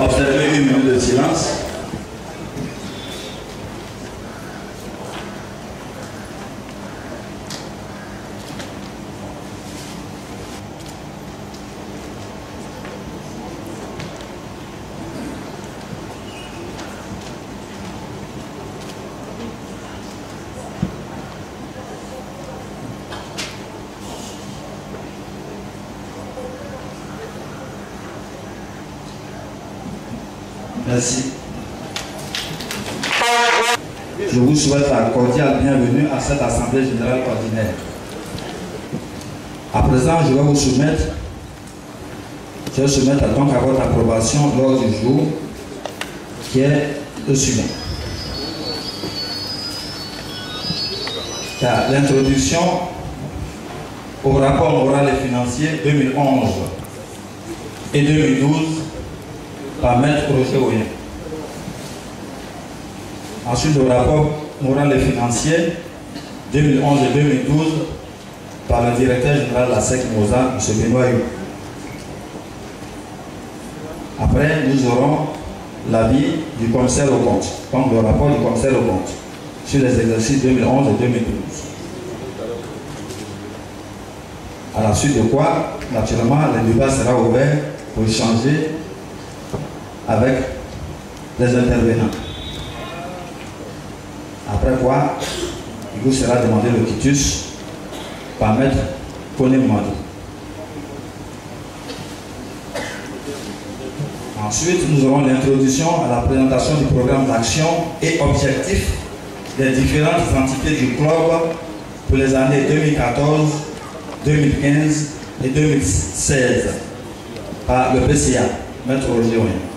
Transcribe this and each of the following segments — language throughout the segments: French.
observer une minute de silence. Merci. Je vous souhaite la cordiale bienvenue à cette Assemblée générale ordinaire. À présent, je vais soumettre donc à votre approbation l'ordre du jour qui est le suivant. L'introduction au rapport moral et financier 2011 et 2012 par Maître Roger Oyen. Ensuite, le rapport moral et financier 2011 et 2012 par le directeur général de la SEC Mosa, M. Benoît Yu. Après, nous aurons l'avis du commissaire au compte, donc le rapport du commissaire au compte sur les exercices 2011 et 2012. À la suite de quoi, naturellement, le débat sera ouvert pour échanger avec les intervenants. Après quoi, il vous sera demandé le quitus par Maître Koné Mouadou. Ensuite, nous aurons l'introduction à la présentation du programme d'action et objectifs des différentes entités du club pour les années 2014, 2015 et 2016 par le PCA, Maître Roger Oyen.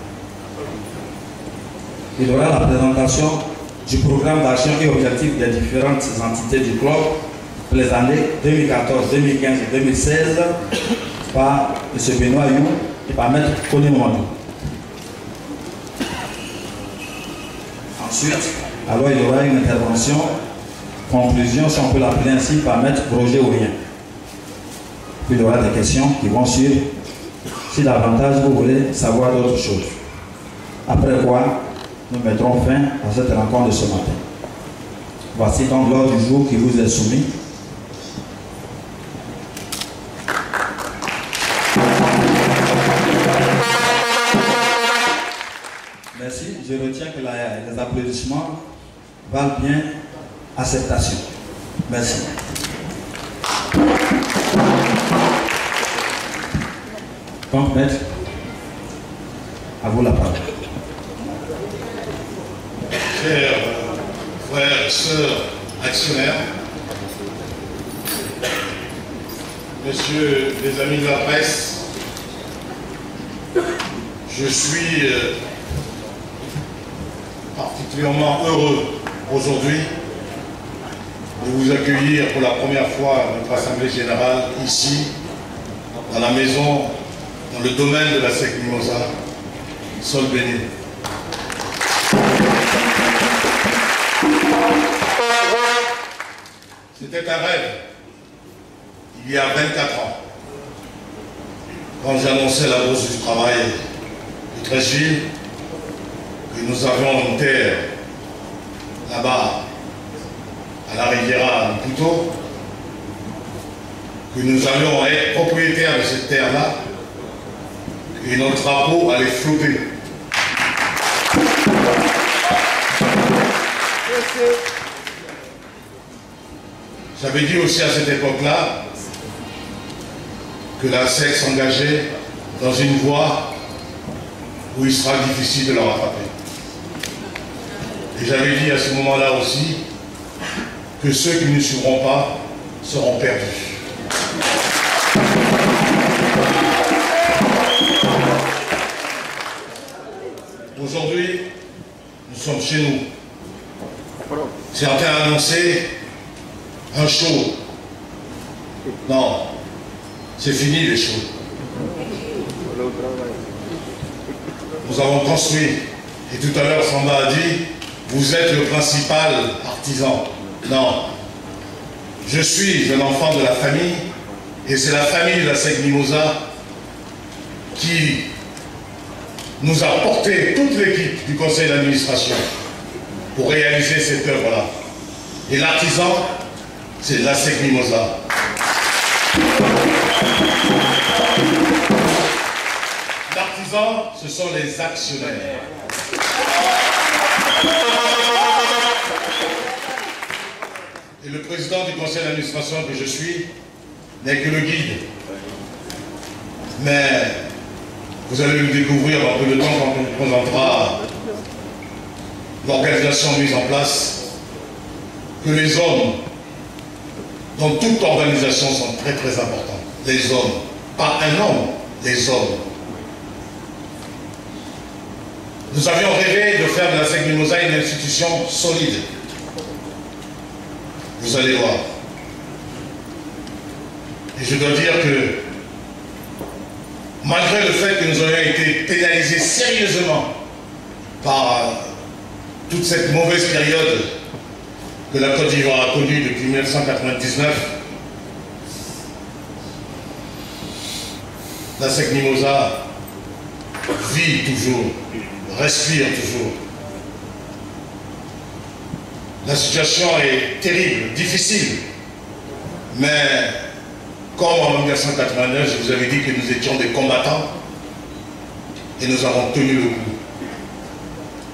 Il y aura la présentation du programme d'action et objectifs des différentes entités du club pour les années 2014, 2015 et 2016 par M. Benoît You et par M. Kone Mondou. Ensuite, alors il y aura une intervention, conclusion, si on peut l'appeler ainsi, par M. Roger Aurien. Puis il y aura des questions qui vont suivre, si davantage vous voulez savoir d'autres choses. Après quoi, nous mettrons fin à cette rencontre de ce matin. Voici donc l'ordre du jour qui vous est soumis. Merci. Je retiens que les applaudissements valent bien acceptation. Merci. Donc, maître, à vous la parole. Chers frères, sœurs, actionnaires, messieurs les amis de la presse, je suis particulièrement heureux aujourd'hui de vous accueillir pour la première fois à notre Assemblée Générale ici, dans la maison, dans le domaine de la SEC Mimosa, Sol Béni. C'était un rêve, il y a 24 ans, quand j'annonçais la bourse du travail de Treichville, que nous avions une terre là-bas, à la Riviera du Poutot, que nous allions être propriétaires de cette terre-là, et notre drapeau allait flotter. J'avais dit aussi à cette époque-là que la SEC s'engageait dans une voie où il sera difficile de la rattraper. Et j'avais dit à ce moment-là aussi que ceux qui ne suivront pas seront perdus. Aujourd'hui, nous sommes chez nous. Certains annonçaient un show. Non, c'est fini les shows. Nous avons construit, et tout à l'heure Samba a dit, vous êtes le principal artisan. Non, je suis un enfant de la famille, et c'est la famille de la SEC Mimosa qui nous a porté toute l'équipe du conseil d'administration pour réaliser cette œuvre-là. Et l'artisan, c'est la SEC Mimosa. L'artisan, ce sont les actionnaires. Et le président du conseil d'administration que je suis n'est que le guide. Mais vous allez le découvrir dans peu de temps quand on vous présentera l'organisation mise en place, que les hommes dans toute organisation sont très très importants. Les hommes, pas un homme, les hommes. Nous avions rêvé de faire de la SEC Mimosa une institution solide. Vous allez voir. Et je dois dire que malgré le fait que nous avions été pénalisés sérieusement par toute cette mauvaise période que la Côte d'Ivoire a connue depuis 1999, la SEC Mimosa vit toujours, respire toujours. La situation est terrible, difficile, mais comme en 1989, je vous avais dit que nous étions des combattants et nous avons tenu le coup.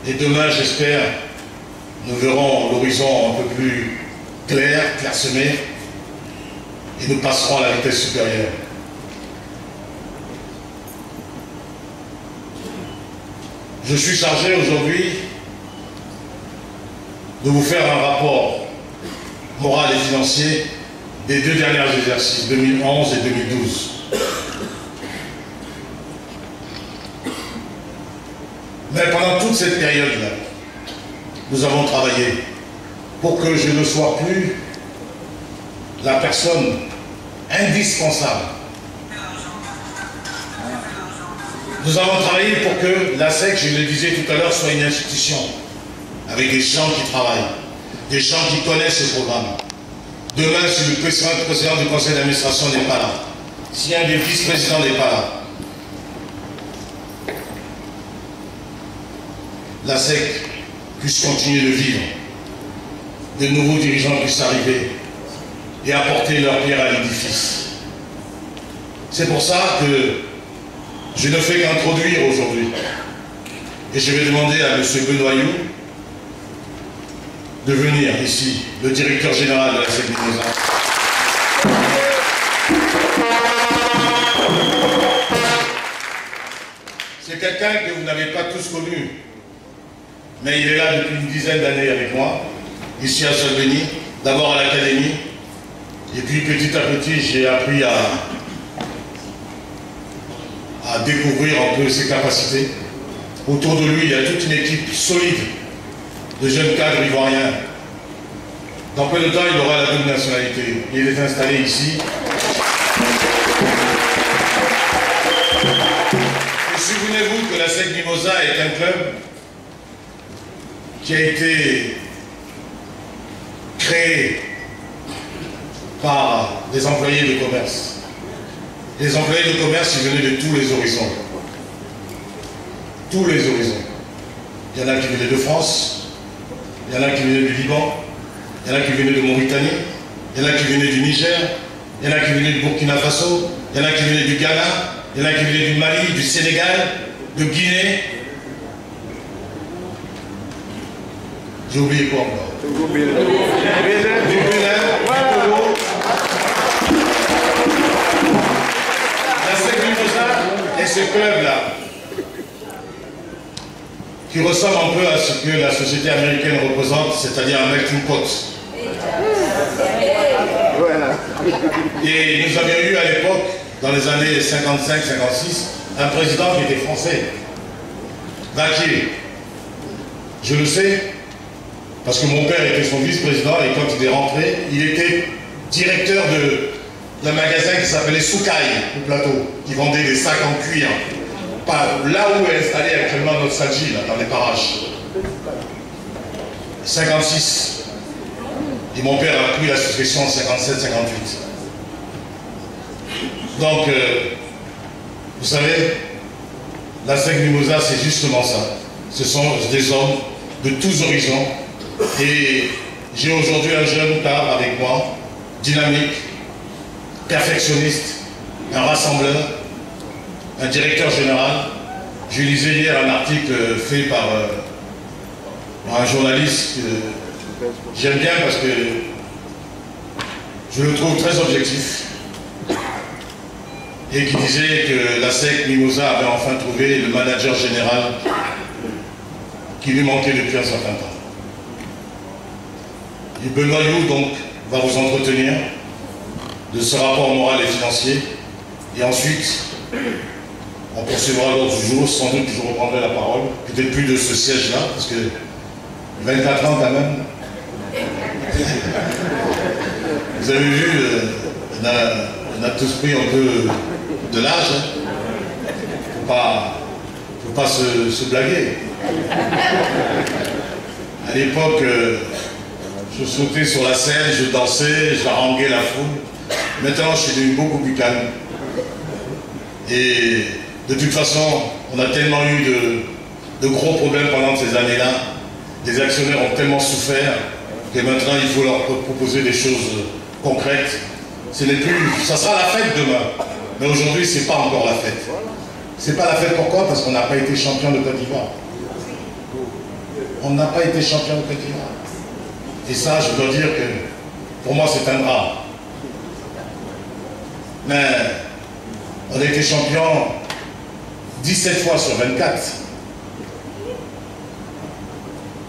Et demain, j'espère, nous verrons l'horizon un peu plus clair, clairsemé, et nous passerons à la vitesse supérieure. Je suis chargé aujourd'hui de vous faire un rapport moral et financier des 2 derniers exercices, 2011 et 2012. Mais pendant toute cette période-là, nous avons travaillé pour que je ne sois plus la personne indispensable. Nous avons travaillé pour que la SEC, je le disais tout à l'heure, soit une institution, avec des gens qui travaillent, des gens qui connaissent ce programme. Demain, si le président du conseil d'administration n'est pas là, si un des vice-présidents n'est pas là, la SEC puisse continuer de vivre, de nouveaux dirigeants puissent arriver et apporter leur pierre à l'édifice. C'est pour ça que je ne fais qu'introduire aujourd'hui. Et je vais demander à M. Benoyou de venir ici, le directeur général de la SEC Mimosa. C'est quelqu'un que vous n'avez pas tous connu, mais il est là depuis une dizaine d'années avec moi, ici à Solveni, d'abord à l'académie, et puis petit à petit j'ai appris à découvrir un peu ses capacités. Autour de lui, il y a toute une équipe solide de jeunes cadres ivoiriens. Dans peu de temps, il aura la double nationalité. Il est installé ici. Et souvenez-vous que la SEC Mimosa est un club qui a été créé par des employés de commerce. Les employés de commerce, ils venaient de tous les horizons. Tous les horizons. Il y en a qui venaient de France, il y en a qui venaient du Liban, il y en a qui venaient de Mauritanie, il y en a qui venaient du Niger, il y en a qui venaient du Burkina Faso, il y en a qui venaient du Ghana, il y en a qui venaient du Mali, du Sénégal, de Guinée. J'ai oublié quoi encore? Du Bénin, du Togo. La SEC Mimosa est ce club-là qui ressemble un peu à ce que la société américaine représente, c'est-à-dire un melting pot. Et nous avions eu à l'époque, dans les années 55-56, un président qui était français, Vakil. Je le sais, parce que mon père était son vice-président et quand il est rentré, il était directeur d'un magasin qui s'appelait Soukaï, au plateau, qui vendait des sacs en cuir. Là où est installé actuellement notre Sadji, dans les parages. 56. Et mon père a pris la succession en 57-58. Donc, vous savez, la SEC Mimosa, c'est justement ça. Ce sont des hommes de tous horizons. Et j'ai aujourd'hui un jeune cadre avec moi, dynamique, perfectionniste, un rassembleur, un directeur général. Je lisais hier un article fait par un journaliste que j'aime bien parce que je le trouve très objectif et qui disait que la SEC Mimosa avait enfin trouvé le manager général qui lui manquait depuis un certain temps. Et Benoît You, donc, va vous entretenir de ce rapport moral et financier et ensuite on poursuivra l'autre jour, sans doute que je reprendrai la parole, peut-être plus de ce siège-là, parce que 24 ans quand même. Vous avez vu, on a tous pris un peu de l'âge. Faut pas se blaguer. À l'époque, je sautais sur la scène, je dansais, je haranguais la foule. Maintenant, je suis devenu beaucoup plus calme. Et de toute façon, on a tellement eu de gros problèmes pendant ces années-là. Les actionnaires ont tellement souffert que maintenant il faut leur proposer des choses concrètes. Ce n'est plus, ça sera la fête demain, mais aujourd'hui c'est pas encore la fête. C'est pas la fête pourquoi? Parce qu'on n'a pas été champion de Côte d'Ivoire. On n'a pas été champion de Côte d'Ivoire. Et ça, je dois dire que pour moi c'est un drame. Mais on a été champion 17 fois sur 24.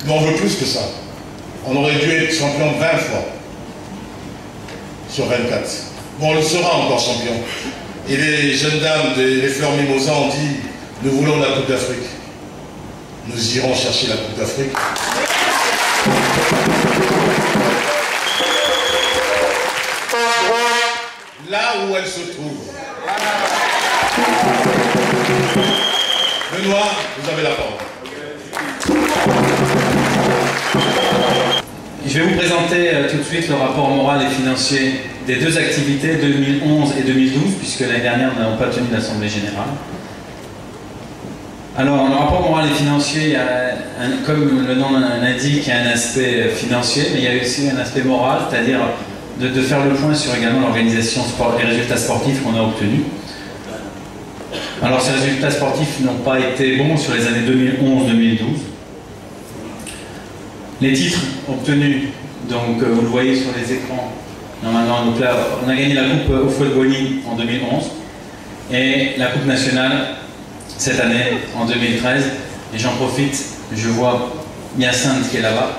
Mais on veut plus que ça. On aurait dû être champion 20 fois sur 24. Bon, on le sera encore champion. Et les jeunes dames des Fleurs Mimosa ont dit, nous voulons la Coupe d'Afrique. Nous irons chercher la Coupe d'Afrique. Là où elle se trouve. Benoît, vous avez la parole. Je vais vous présenter tout de suite le rapport moral et financier des deux activités 2011 et 2012, puisque l'année dernière nous n'avons pas tenu l'Assemblée Générale. Alors, le rapport moral et financier, il y a comme le nom l'indique, il y a un aspect financier, mais il y a aussi un aspect moral, c'est-à-dire de faire le point sur également l'organisation, les résultats sportifs qu'on a obtenus. Alors, ces résultats sportifs n'ont pas été bons sur les années 2011-2012. Les titres obtenus, donc vous le voyez sur les écrans, normalement, donc là, on a gagné la Coupe au Footballing en 2011 et la Coupe nationale cette année, en 2013. Et j'en profite, je vois Hyacinthe qui est là-bas,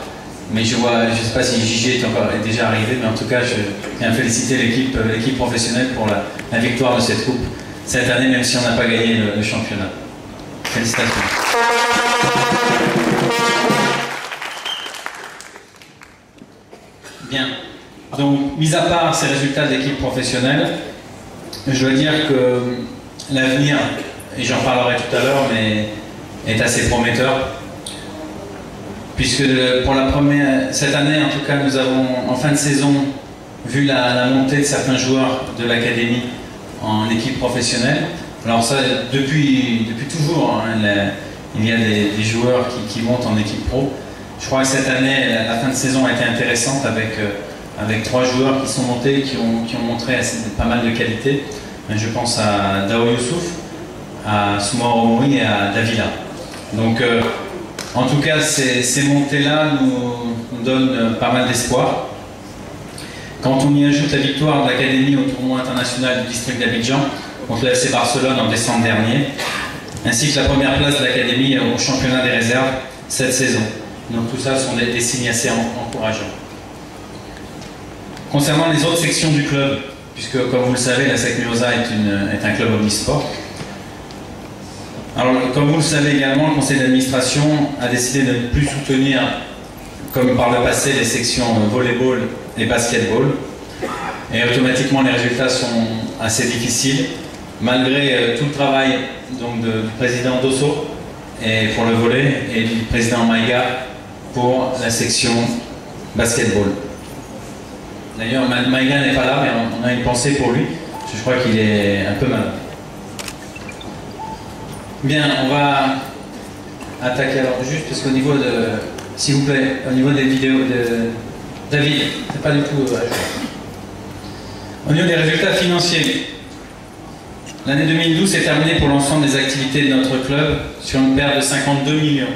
mais je ne sais pas si Gigi est déjà arrivé, mais en tout cas, je viens féliciter l'équipe professionnelle pour la victoire de cette Coupe cette année, même si on n'a pas gagné le championnat. Félicitations. Bien. Donc, mis à part ces résultats de l'équipe professionnelle, je dois dire que l'avenir, et j'en parlerai tout à l'heure, mais est assez prometteur. Puisque pour cette année, en tout cas, nous avons, en fin de saison, vu la montée de certains joueurs de l'académie en équipe professionnelle. Alors ça, depuis toujours, hein, il y a des joueurs qui montent en équipe pro. Je crois que cette année, la fin de saison a été intéressante avec 3 joueurs qui sont montés, qui ont montré pas mal de qualité. Je pense à Dao Youssouf, à Soumaoro Moui et à Davila. Donc, en tout cas, ces montées-là nous donnent pas mal d'espoir. Quand on y ajoute la victoire de l'Académie au tournoi international du district d'Abidjan contre le FC Barcelone en décembre dernier, ainsi que la première place de l'Académie au championnat des réserves cette saison. Donc tout ça sont des signes assez encourageants. Concernant les autres sections du club, puisque comme vous le savez, la SEC Mimosa est un club omnisport. Alors comme vous le savez également, le conseil d'administration a décidé de ne plus soutenir, comme par le passé, les sections volleyball et basketball. Et automatiquement les résultats sont assez difficiles, malgré tout le travail donc, du président Dosso et pour le volley et du président Maïga pour la section basketball. D'ailleurs, Maïga n'est pas là, mais on a une pensée pour lui, parce que je crois qu'il est un peu malade. Bien, on va attaquer alors juste parce qu'au niveau de, s'il vous plaît, au niveau des vidéos de David, c'est pas du tout au niveau des résultats financiers. L'année 2012 s'est terminée pour l'ensemble des activités de notre club sur une perte de 52 millions,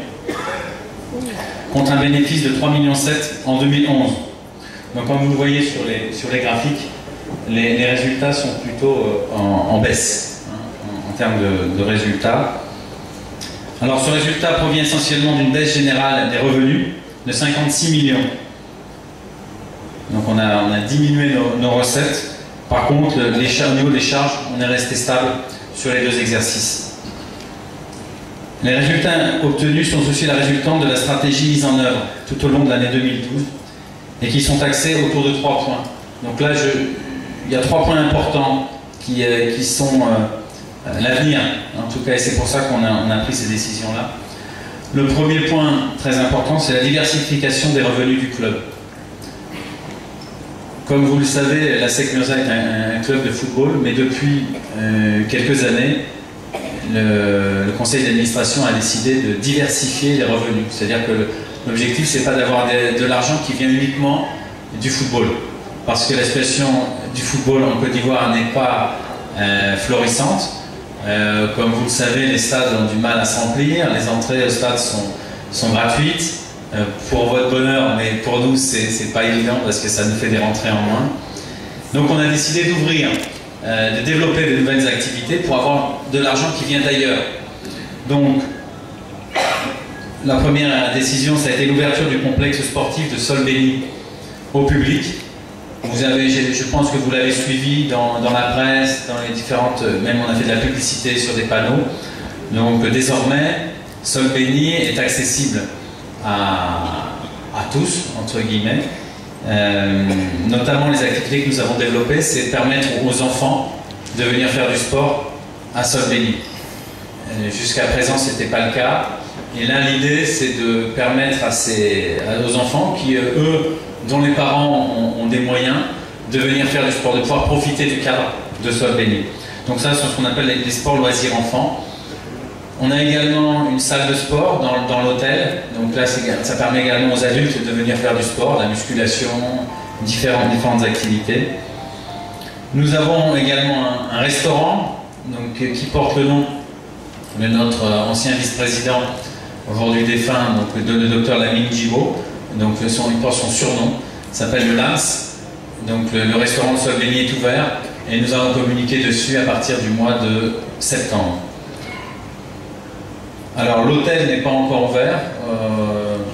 contre un bénéfice de 3,7 millions en 2011. Donc comme vous le voyez sur les graphiques, les résultats sont plutôt en baisse, hein, en termes de résultats. Alors ce résultat provient essentiellement d'une baisse générale des revenus de 56 millions. Donc on a diminué nos recettes. Par contre, au niveau des charges, on est resté stable sur les 2 exercices. Les résultats obtenus sont aussi la résultante de la stratégie mise en œuvre tout au long de l'année 2012 et qui sont axés autour de 3 points. Donc là, il y a 3 points importants qui sont l'avenir, en tout cas, et c'est pour ça qu'on a pris ces décisions-là. Le premier point très important, c'est la diversification des revenus du club. Comme vous le savez, la SEC Mimosa est un club de football, mais depuis quelques années, le conseil d'administration a décidé de diversifier les revenus. C'est-à-dire que l'objectif, c'est pas d'avoir de l'argent qui vient uniquement du football. Parce que la situation du football en Côte d'Ivoire n'est pas florissante. Comme vous le savez, les stades ont du mal à se remplir, les entrées au stade sont gratuites. Pour votre bonheur, mais pour nous, c'est pas évident parce que ça nous fait des rentrées en moins. Donc on a décidé d'ouvrir, de développer de nouvelles activités pour avoir de l'argent qui vient d'ailleurs. Donc, la première décision, ça a été l'ouverture du complexe sportif de Sol-Béni au public. Je pense que vous l'avez suivi dans la presse, dans les différentes... Même on a fait de la publicité sur des panneaux. Donc désormais, Sol-Béni est accessible à à tous, entre guillemets. Notamment les activités que nous avons développées, c'est permettre aux enfants de venir faire du sport à Solbeni. Jusqu'à présent, ce n'était pas le cas. Et là, l'idée, c'est de permettre aux enfants qui, eux, dont les parents ont des moyens, de venir faire du sport, de pouvoir profiter du cadre de Solbeni. Donc ça, c'est ce qu'on appelle les sports loisirs enfants. On a également une salle de sport dans l'hôtel. Donc là, ça permet également aux adultes de venir faire du sport, de la musculation, différentes activités. Nous avons également un restaurant qui porte le nom de notre ancien vice-président, aujourd'hui défunt, le docteur Lamine Djibo. Donc il porte son surnom, s'appelle le Lams. Donc le restaurant de Solbeni est ouvert et nous allons communiquer dessus à partir du mois de septembre. Alors l'hôtel n'est pas encore ouvert,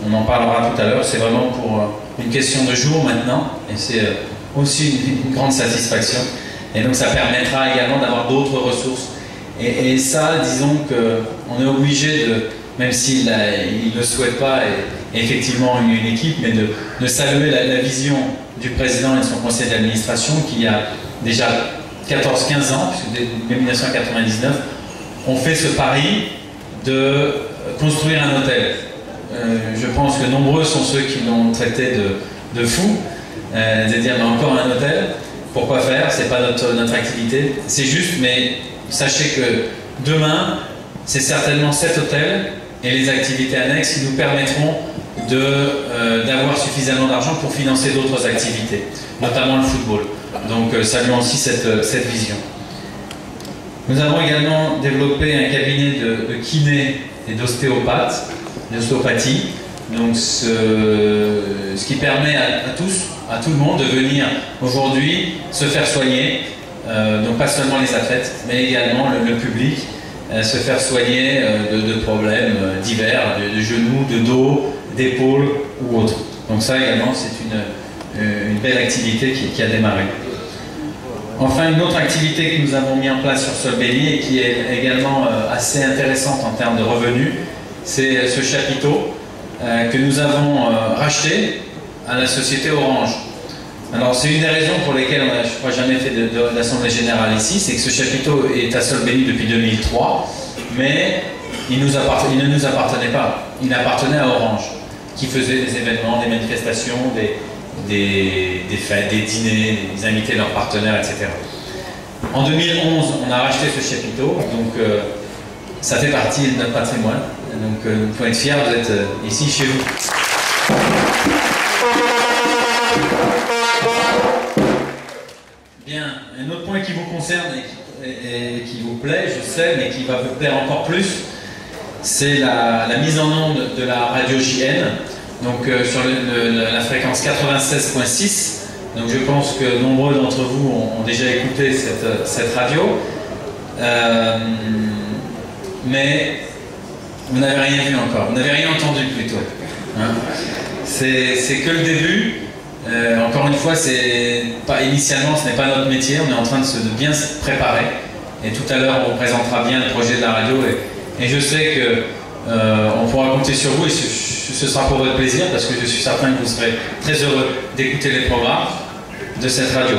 on en parlera tout à l'heure, c'est vraiment pour une question de jour maintenant et c'est aussi une grande satisfaction. Et donc ça permettra également d'avoir d'autres ressources. Et ça, disons qu'on est obligé de, même s'il ne le souhaite pas, et effectivement une équipe, mais de saluer la vision du président et de son conseil d'administration qui a déjà 14-15 ans, puisque dès 1999, on fait ce pari de construire un hôtel. Je pense que nombreux sont ceux qui l'ont traité de fou, de dire mais encore un hôtel, pourquoi faire, c'est pas notre activité, c'est juste, mais sachez que demain, c'est certainement cet hôtel et les activités annexes qui nous permettront d'avoir suffisamment d'argent pour financer d'autres activités, notamment le football. Donc saluons aussi cette vision. Nous avons également développé un cabinet de kiné et d'ostéopathie, donc ce qui permet à tout le monde de venir aujourd'hui se faire soigner, donc pas seulement les athlètes, mais également le public, se faire soigner de problèmes divers, de genoux, de dos, d'épaules ou autres. Donc ça également c'est une belle activité qui a démarré. Enfin, une autre activité que nous avons mis en place sur Solbeni et qui est également assez intéressante en termes de revenus, c'est ce chapiteau que nous avons racheté à la société Orange. Alors c'est une des raisons pour lesquelles on n'a, je crois, jamais fait d'assemblée générale ici, c'est que ce chapiteau est à Solbeni depuis 2003, mais il ne nous appartenait pas, il appartenait à Orange, qui faisait des événements, des manifestations, des fêtes, des dîners, ils invitaient leurs partenaires, etc. En 2011, on a racheté ce chapiteau, donc ça fait partie de notre patrimoine, donc il faut être fiers d'être ici chez vous. Bien, un autre point qui vous concerne et qui vous plaît, je sais, mais qui va vous plaire encore plus, c'est la mise en onde de la radio JN, donc sur la fréquence 96.6. Donc je pense que nombreux d'entre vous ont déjà écouté cette radio, mais vous n'avez rien vu encore, vous n'avez rien entendu plutôt. Hein. C'est que le début. Encore une fois, initialement, ce n'est pas notre métier, on est en train de bien se préparer. Et tout à l'heure, on vous présentera bien le projet de la radio. Et je sais qu'on pourra compter sur vous et ce sera pour votre plaisir parce que je suis certain que vous serez très heureux d'écouter les programmes de cette radio.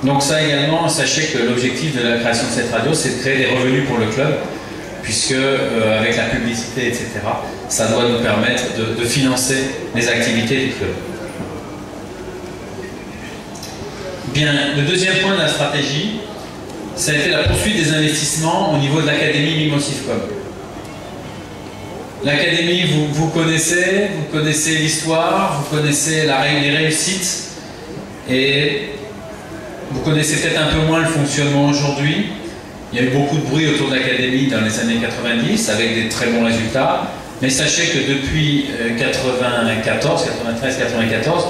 Donc ça également, sachez que l'objectif de la création de cette radio, c'est de créer des revenus pour le club, puisque avec la publicité, etc., ça doit nous permettre de financer les activités du club. Bien, le deuxième point de la stratégie, ça a été la poursuite des investissements au niveau de l'Académie Mimosifcom. L'Académie, vous connaissez l'histoire, vous connaissez les réussites, et vous connaissez peut-être un peu moins le fonctionnement aujourd'hui. Il y a eu beaucoup de bruit autour de l'Académie dans les années 90, avec des très bons résultats, mais sachez que depuis 93-94,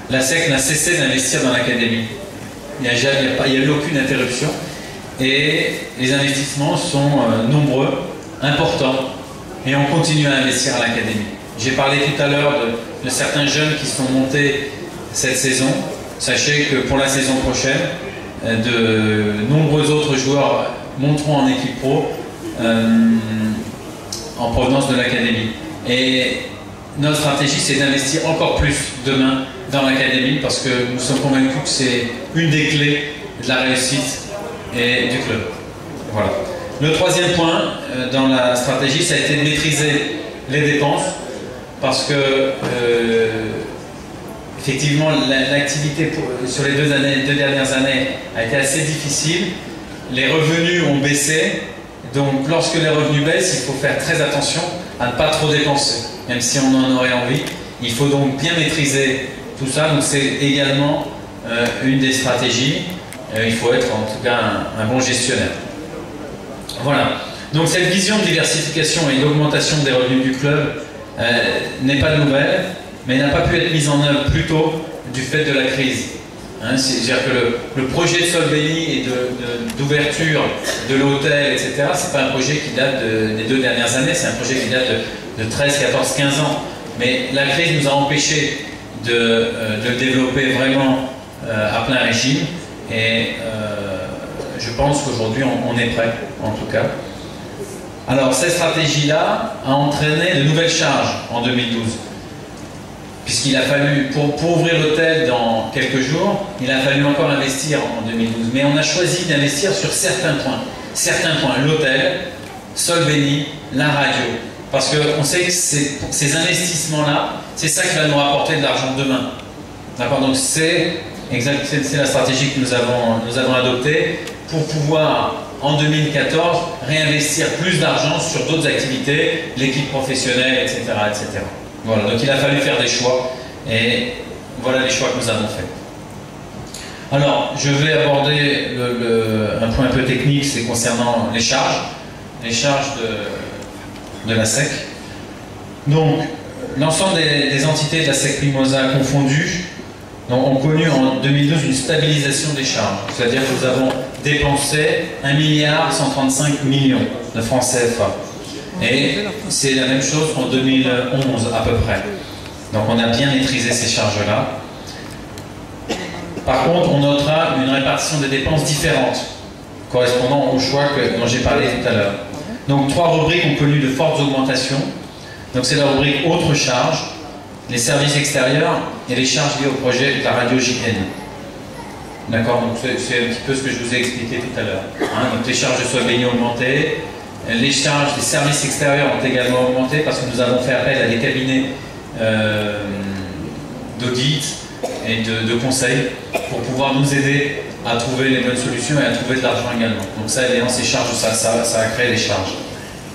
la SEC n'a cessé d'investir dans l'Académie. Il n'y a eu aucune interruption et les investissements sont nombreux, importants et on continue à investir à l'Académie. J'ai parlé tout à l'heure de certains jeunes qui sont montés cette saison. Sachez que pour la saison prochaine, de nombreux autres joueurs monteront en équipe pro en provenance de l'Académie. Et notre stratégie, c'est d'investir encore plus demain dans l'académie parce que nous sommes convaincus que c'est une des clés de la réussite et du club. Voilà. Le troisième point dans la stratégie, ça a été de maîtriser les dépenses parce que effectivement l'activité sur les deux dernières années a été assez difficile. Les revenus ont baissé, donc lorsque les revenus baissent, il faut faire très attention à ne pas trop dépenser, même si on en aurait envie. Il faut donc bien maîtriser tout ça, donc c'est également une des stratégies. Il faut être en tout cas un bon gestionnaire. Voilà, donc cette vision de diversification et d'augmentation des revenus du club n'est pas nouvelle, mais n'a pas pu être mise en œuvre plus tôt du fait de la crise. Hein, c'est-à-dire que le projet de Solveni et d'ouverture de l'hôtel, etc., c'est pas un projet qui date des 2 dernières années, c'est un projet qui date de 13, 14, 15 ans. Mais la crise nous a empêchés de le développer vraiment à plein régime et je pense qu'aujourd'hui on est prêt, en tout cas. Alors cette stratégie-là a entraîné de nouvelles charges en 2012. Puisqu'il a fallu, pour ouvrir l'hôtel dans quelques jours, il a fallu encore investir en 2012. Mais on a choisi d'investir sur certains points. Certains points, l'hôtel, Solveni, la radio. Parce qu'on sait que ces investissements-là, c'est ça qui va nous rapporter de l'argent demain. D'accord? Donc c'est la stratégie que nous avons adoptée pour pouvoir, en 2014, réinvestir plus d'argent sur d'autres activités, l'équipe professionnelle, etc., etc. Voilà, donc il a fallu faire des choix et voilà les choix que nous avons faits. Alors, je vais aborder un point un peu technique, c'est concernant les charges de la SEC. Donc, l'ensemble des entités de la SEC Mimosa confondues ont connu en 2012 une stabilisation des charges, c'est-à-dire que nous avons dépensé 1,135 milliard de francs CFA. Et c'est la même chose en 2011 à peu près. Donc on a bien maîtrisé ces charges-là. Par contre, on notera une répartition des dépenses différente, correspondant aux choix dont j'ai parlé tout à l'heure. Donc 3 rubriques ont connu de fortes augmentations. Donc c'est la rubrique autres charges, les services extérieurs et les charges liées au projet de la radio JN. D'accord, donc c'est un petit peu ce que je vous ai expliqué tout à l'heure. Hein, donc les charges de Solveni ont augmenté. Les charges des services extérieurs ont également augmenté parce que nous avons fait appel à des cabinets d'audit et de conseil pour pouvoir nous aider à trouver les bonnes solutions et à trouver de l'argent également. Donc ça, évidemment, ces charges, ça a créé des charges.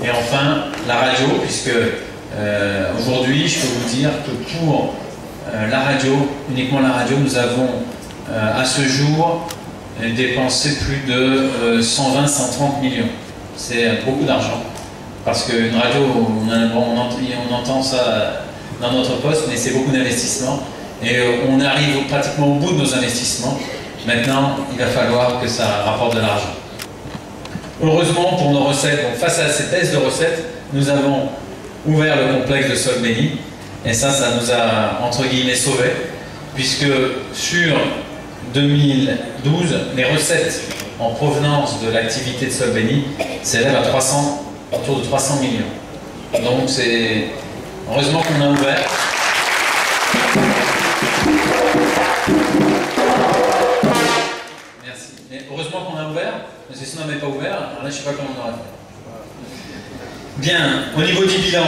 Et enfin, la radio, puisque aujourd'hui, je peux vous dire que pour la radio, uniquement la radio, nous avons à ce jour dépensé plus de 120-130 millions. C'est beaucoup d'argent, parce qu'une radio, on entend ça dans notre poste, mais c'est beaucoup d'investissements, et on arrive pratiquement au bout de nos investissements. Maintenant, il va falloir que ça rapporte de l'argent. Heureusement pour nos recettes, donc face à cette baisse de recettes, nous avons ouvert le complexe de Solveni, et ça nous a, entre guillemets, sauvés, puisque sur 2012, les recettes en provenance de l'activité de Solveni s'élève à autour de 300 millions. Donc c'est heureusement qu'on a ouvert. Merci. Mais heureusement qu'on a ouvert, parce que sinon on n'avait pas ouvert, alors là je ne sais pas comment on aurait fait. Bien, au niveau du bilan,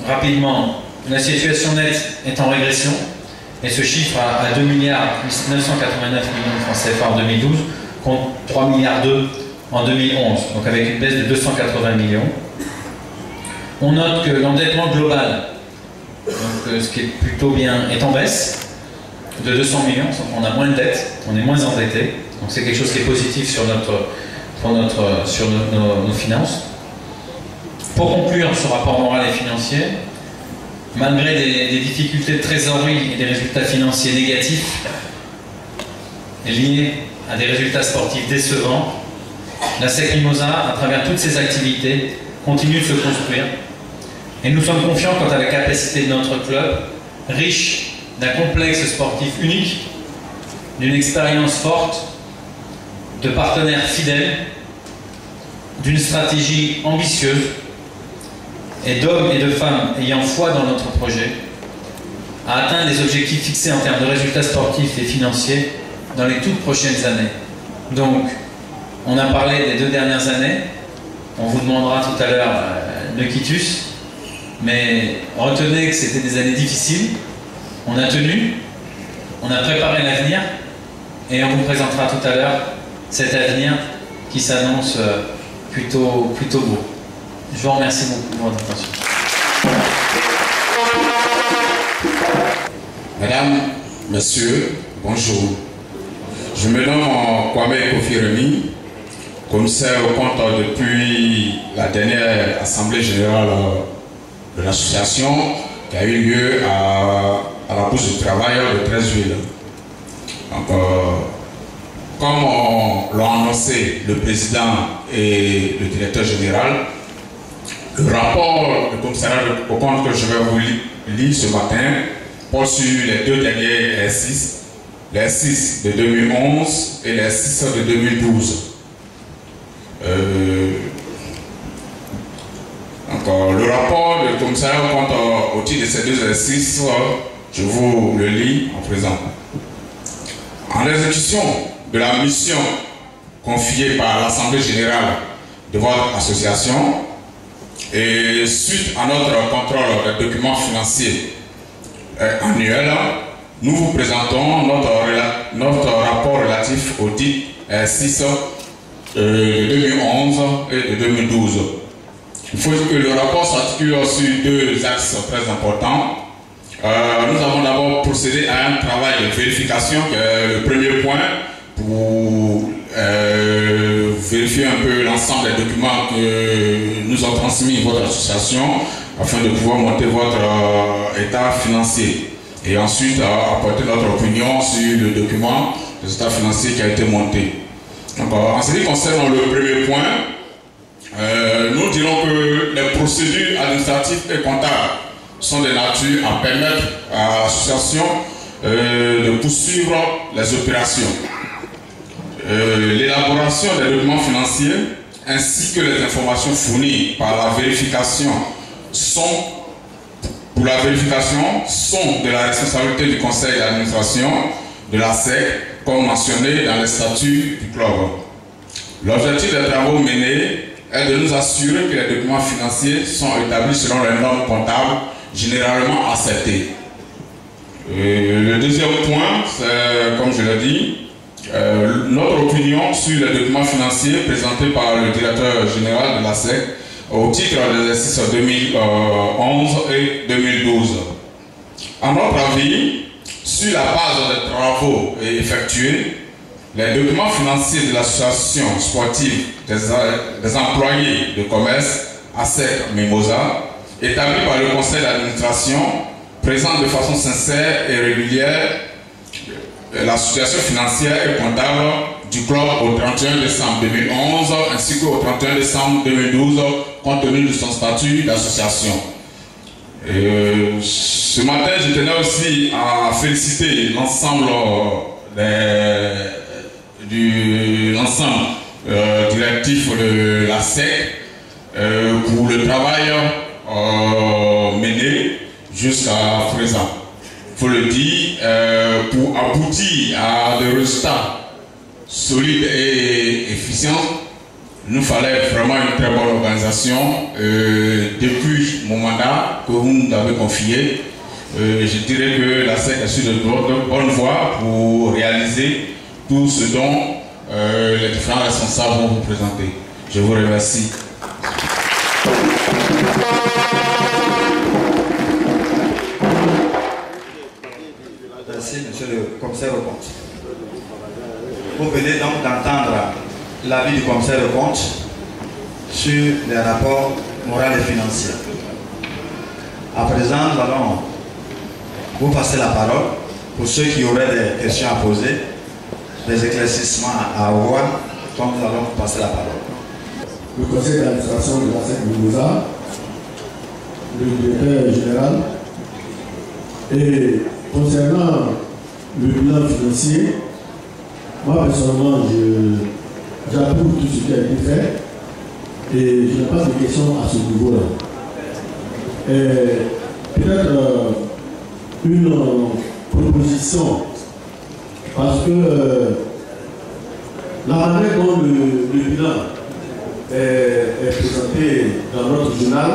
rapidement, la situation nette est en régression et se chiffre à 2 milliards 989 millions de francs CFA en 2012. Contre 3,2 milliards en 2011, donc avec une baisse de 280 millions. On note que l'endettement global, donc ce qui est plutôt bien, est en baisse de 200 millions, donc on a moins de dettes, on est moins endetté, donc c'est quelque chose qui est positif sur nos finances. Pour conclure ce rapport moral et financier, malgré des difficultés de trésorerie et des résultats financiers négatifs liés à des résultats sportifs décevants, la SEC Mimosa, à travers toutes ses activités, continue de se construire. Et nous sommes confiants quant à la capacité de notre club, riche d'un complexe sportif unique, d'une expérience forte, de partenaires fidèles, d'une stratégie ambitieuse et d'hommes et de femmes ayant foi dans notre projet à atteindre les objectifs fixés en termes de résultats sportifs et financiers dans les toutes prochaines années. Donc, on a parlé des 2 dernières années, on vous demandera tout à l'heure le quitus, mais retenez que c'était des années difficiles, on a tenu, on a préparé l'avenir, et on vous présentera tout à l'heure cet avenir qui s'annonce plutôt beau. Je vous remercie beaucoup pour votre attention. Mesdames, Messieurs, bonjour. Je me nomme Kwame Kofi Remi, commissaire au compte depuis la dernière Assemblée Générale de l'association qui a eu lieu à la Bourse du Travail de 13 juillet. Donc, comme l'ont annoncé le président et le directeur général, le rapport du commissariat au compte que je vais vous lire ce matin porte sur les 2 derniers exercices, l'exercice de 2011 et l'exercice de 2012. Le rapport du commissariat au compte au titre de ces 2 exercices, je vous le lis en présent. En exécution de la mission confiée par l'Assemblée Générale de votre association et suite à notre contrôle des documents financiers annuels, nous vous présentons notre rapport relatif au dit exercice de 2011 et de 2012. Il faut que le rapport s'articule sur 2 axes très importants. Nous avons d'abord procédé à un travail de vérification, qui est le premier point, pour vérifier un peu l'ensemble des documents que nous ont transmis votre association, afin de pouvoir monter votre état financier. Et ensuite, apporter notre opinion sur le document de l'état financier qui a été monté. Donc, en ce qui concerne le premier point, nous dirons que les procédures administratives et comptables sont de nature à permettre à l'association de poursuivre les opérations. L'élaboration des documents financiers ainsi que les informations fournies par la vérification sont de la responsabilité du conseil d'administration de la SEC, comme mentionné dans les statuts du club. L'objectif des travaux menés est de nous assurer que les documents financiers sont établis selon les normes comptables généralement acceptées. Le deuxième point, c'est, comme je l'ai dit, notre opinion sur les documents financiers présentés par le directeur général de la SEC au titre des exercices 2011 et 2012. À notre avis, sur la base des travaux effectués, les documents financiers de l'association sportive des employés de commerce ASEC Mimosa, établis par le conseil d'administration, présentent de façon sincère et régulière la situation financière et comptable du club au 31 décembre 2011 ainsi qu'au 31 décembre 2012 compte tenu de son statut d'association. Ce matin, je tenais aussi à féliciter l'ensemble directif de la SEC pour le travail mené jusqu'à présent. Il faut le dire, pour aboutir à des résultats solides et efficients, il nous fallait vraiment une très bonne organisation. Depuis mon mandat que vous nous avez confié, je dirais que la SEC est sur de bonne voie pour réaliser tout ce dont les différents responsables vont vous présenter. Je vous remercie. Merci, monsieur le commissaire au compte. Vous venez donc d'entendre l'avis du commissaire au compte sur les rapports moraux et financiers. À présent, nous allons vous passer la parole pour ceux qui auraient des questions à poser, des éclaircissements à avoir. Donc, nous allons vous passer la parole. Le conseil d'administration de la SEC Mimosa, le directeur général, et concernant le bilan financier, moi personnellement, j'approuve tout ce qui a été fait et je n'ai pas de questions à ce niveau-là. peut-être une proposition, parce que la manière dont le bilan est présenté dans notre journal,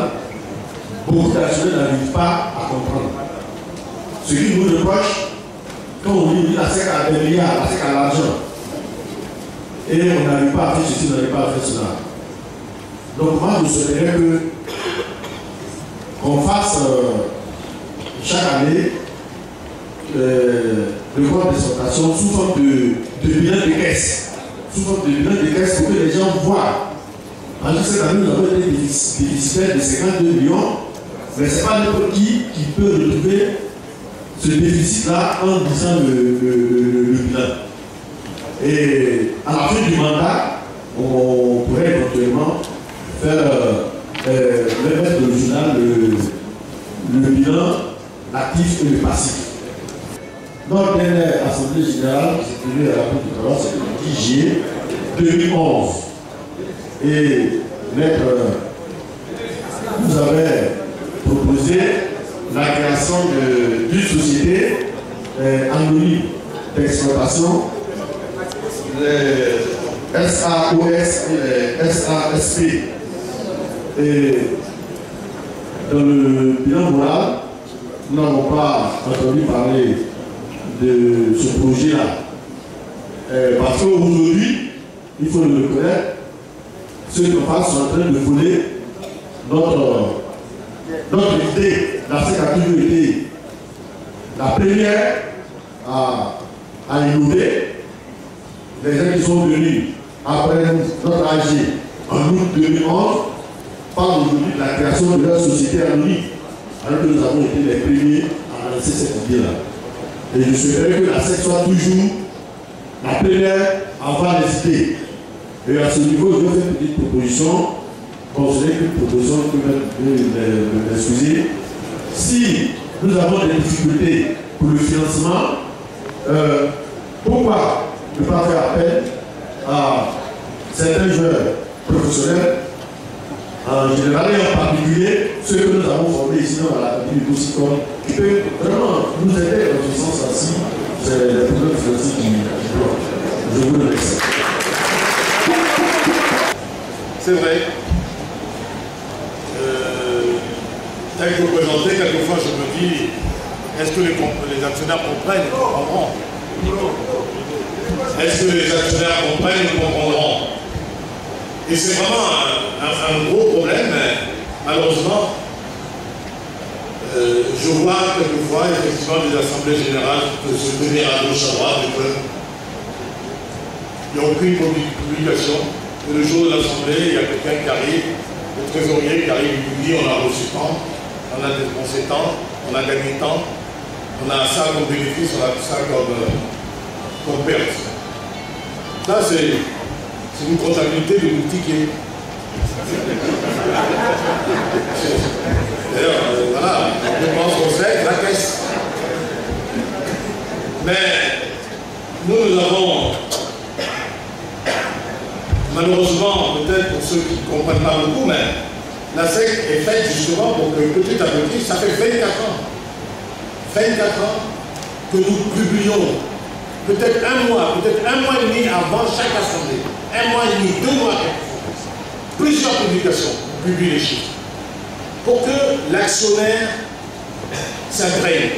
beaucoup d'actionnaires n'arrivent pas à comprendre. Ce qui nous reproche, quand on dit la SEC a des milliards, la SEC a l'argent, et on n'arrive pas à faire ceci, on n'arrive pas à faire cela. Donc moi, je souhaiterais qu'on fasse chaque année le compte d'exploitation sous forme de bilan de caisse. Sous forme de bilan de caisse pour que les gens voient. Parce que cette année, nous avons été déficitaires de 52 millions, mais ce n'est pas n'importe qui peut retrouver ce déficit-là en disant le bilan. Et à la fin du mandat, on pourrait éventuellement faire mettre dans le journal le bilan, l'actif et le passif. Notre dernière assemblée générale, qui s'est tenue à la Côte d'Ivoire, c'est le 10 juillet 2011. Et maître nous avait proposé la création d'une société anonyme d'exploitation, les SAOS et les SASP. Et dans le bilan moral, nous n'avons pas entendu parler de ce projet-là. Parce qu'aujourd'hui, il faut le reconnaître, ceux qui en sont en train de voler notre idée. La SEC a toujours été la première à innover. Les gens qui sont venus après notre AG en août 2011 parlent aujourd'hui de la création de leur société anonyme, alors que nous avons été les premiers à lancer cette idée-là. Et je souhaiterais que la SEC soit toujours la première à avoir les idées. Et à ce niveau, je vais faire une petite proposition, considérer qu'une proposition peut m'excuser. Si nous avons des difficultés pour le financement, pourquoi ne pas faire appel à certains joueurs professionnels, en général et en particulier ceux que nous avons formés ici dans la partie du Boussicon, qui peuvent vraiment nous aider dans ce sens-ci, c'est les problèmes financiers qui bloquent. Je vous remercie. C'est vrai. Tel que présenté, quelquefois je me dis, est-ce que les actionnaires comprennent ou comprendront? Est-ce que les actionnaires comprennent ou comprendront? Et c'est vraiment un gros problème, mais malheureusement, je vois quelquefois effectivement des assemblées générales se tenir à gauche, à droite, il n'y a aucune publication. Et le jour de l'assemblée, il y a quelqu'un qui arrive, le trésorier qui arrive, il dit on a reçu tant, on a dépensé tant, on a gagné tant, on a ça comme bénéfice, on a ça comme perte. Ça, c'est une comptabilité de boutiquier. D'ailleurs, voilà, on dépense qu'on sait, la caisse. Mais nous avons, malheureusement, peut-être pour ceux qui ne comprennent pas beaucoup, mais la SEC est faite justement pour que petit à petit, ça fait 24 ans. 24 ans que nous publions, peut-être un mois et demi avant chaque assemblée. Un mois et demi, 2 mois, plusieurs publications, on publie les chiffres. Pour que l'actionnaire s'imprègne.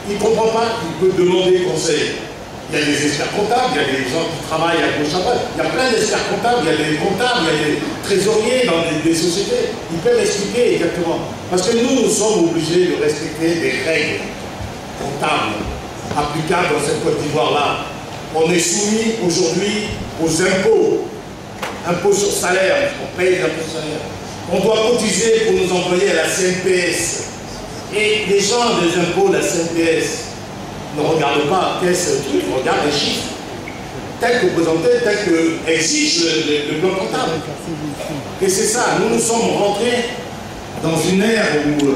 Il ne comprend pas qu'il peut demander conseil. Il y a des experts comptables, il y a des gens qui travaillent à gauche à droite. Il y a plein d'experts comptables, il y a des comptables, il y a des trésoriers dans des sociétés. Ils peuvent expliquer exactement. Parce que nous sommes obligés de respecter des règles comptables applicables dans cette Côte d'Ivoire-là. On est soumis aujourd'hui aux impôts. Impôts sur salaire, on paye les impôts sur salaire. On doit cotiser pour nos employés à la CNPS. Et les gens des impôts de la CNPS ne regardent pas qu'est-ce truc, ils regardent les chiffres. Tel que présenté, tel que exige le plan comptable. Et c'est ça, nous sommes rentrés dans une ère où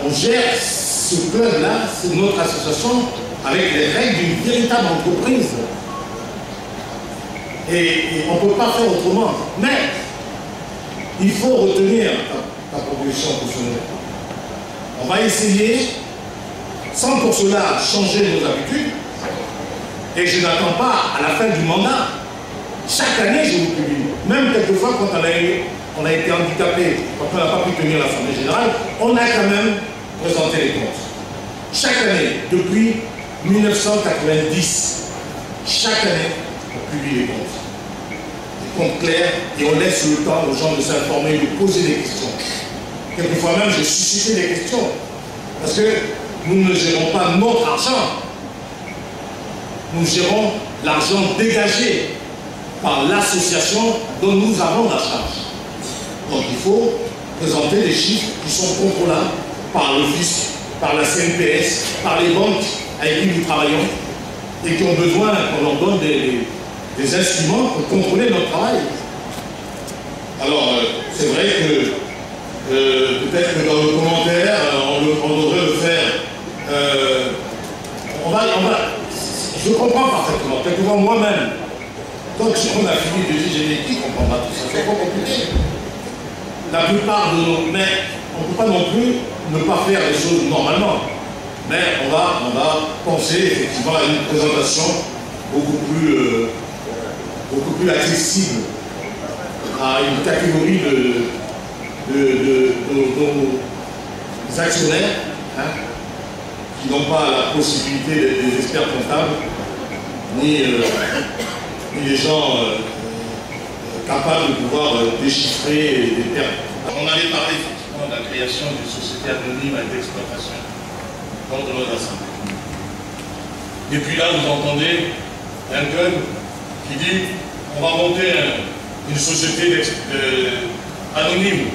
on gère ce club-là, c'est notre association, avec les règles d'une véritable entreprise. Et on ne peut pas faire autrement. Mais il faut retenir, ta proposition pour ce moment. On va essayer, sans pour cela changer nos habitudes, et je n'attends pas à la fin du mandat. Chaque année, je vous publie. Même quelquefois, quand on a été handicapé, quand on n'a pas pu tenir l'Assemblée générale, on a quand même présenté les comptes. Chaque année, depuis 1990, chaque année, on publie les comptes. Des comptes clairs, et on laisse le temps aux gens de s'informer, de poser des questions. Quelquefois même, je suscitais des questions. Parce que nous ne gérons pas notre argent. Nous gérons l'argent dégagé par l'association dont nous avons la charge. Donc il faut présenter des chiffres qui sont contrôlables par le fisc, par la CNPS, par les banques avec qui nous travaillons et qui ont besoin qu'on leur donne des instruments pour contrôler notre travail. Alors, c'est vrai que peut-être que dans le commentaire, on devrait le faire. Je comprends parfaitement. Quelquefois moi-même, quand on a fini de dire génétique, on ne comprend pas tout ça. C'est pas compliqué. La plupart de nos... Mais on ne peut pas non plus ne pas faire les choses normalement. Mais on va penser effectivement à une présentation beaucoup plus accessible à une catégorie de nos actionnaires, hein, qui n'ont pas la possibilité d'être des experts comptables, ni les gens capables de pouvoir déchiffrer des termes. On avait parlé effectivement de la création d'une société anonyme d'exploitation lors de notre assemblée. Et puis là, vous entendez un jeune qui dit on va monter une société anonyme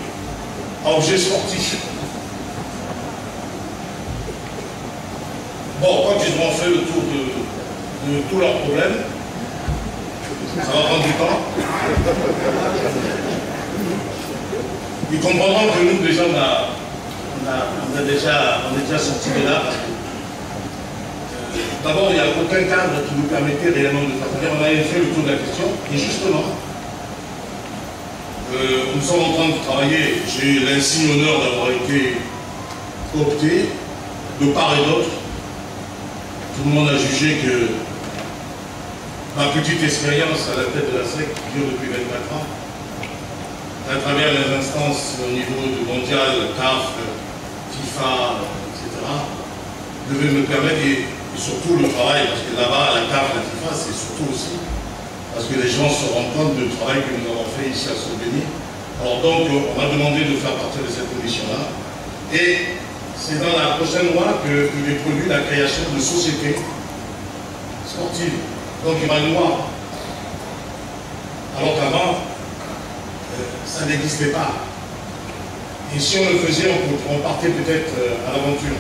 à objet sportif. Bon, quand ils ont fait le tour de tous leurs problèmes, ça va prendre du temps. Ils comprendront que nous, déjà, on est déjà sortis de là. D'abord, il n'y a aucun cadre qui nous permettait réellement de faire. On avait fait le tour de la question, et justement, nous sommes en train de travailler. J'ai eu l'insigne honneur d'avoir été opté de part et d'autre. Tout le monde a jugé que ma petite expérience à la tête de la SEC, qui dure depuis 24 ans, à travers les instances au niveau du mondial, CAF, FIFA, etc., devait me permettre, et surtout le travail, parce que là-bas, la CAF, la FIFA, c'est surtout aussi, parce que les gens se rendent compte du travail que nous avons fait ici à Solbeni. Alors donc, on m'a demandé de faire partie de cette commission-là, et c'est dans la prochaine loi qu'il est prévu la création de sociétés sportives. Donc il y aura une loi. Alors qu'avant, ça n'existait pas. Et si on le faisait, on partait peut-être à l'aventure.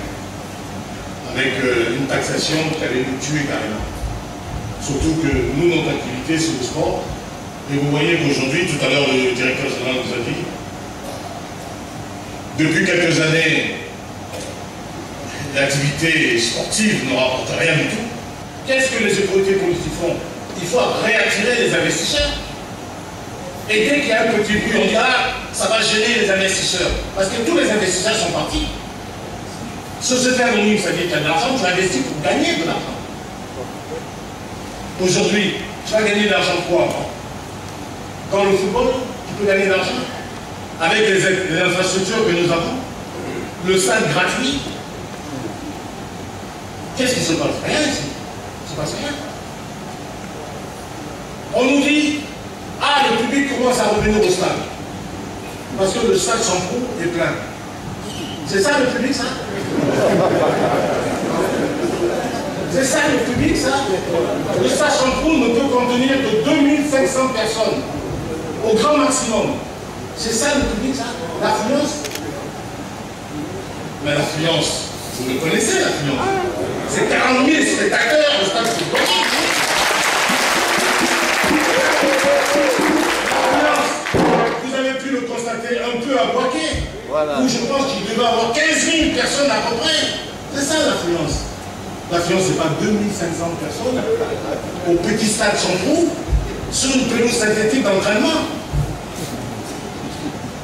Avec une taxation qui allait nous tuer carrément. Surtout que nous, notre activité, c'est le sport. Et vous voyez qu'aujourd'hui, tout à l'heure, le directeur général nous a dit, depuis quelques années, l'activité sportive ne rapporte rien du tout. Qu'est-ce que les autorités politiques font? Il faut réattirer les investisseurs. Et dès qu'il y a un petit bruit, on dit ah, ça va gêner les investisseurs. Parce que tous les investisseurs sont partis. Société anonyme, ça dit que tu as de l'argent, tu investis pour gagner de l'argent. Aujourd'hui, tu vas gagner de l'argent quoi? Dans le football, tu peux gagner de l'argent. Avec les infrastructures que nous avons, le stade gratuit. Qu'est-ce qui se passe? Rien ici. Il ne se passe rien. On nous dit, ah, le public commence à revenir au stade. Parce que le stade Champrou est plein. C'est ça le public, ça? C'est ça le public, ça? Le stade Champrou ne peut contenir que 2500 personnes. Au grand maximum. C'est ça le public, ça? L'affluence? Mais l'affluence, vous le connaissez, l'affluence? C'est 40 000 spectateurs au stade Champrou. Vous avez pu le constater un peu à Boaké, voilà, où je pense qu'il devait avoir 15 000 personnes à peu près. C'est ça l'affluence. L'affluence, ce n'est pas 2500 personnes au petit stade Champrou sur une pelouse synthétique d'entraînement.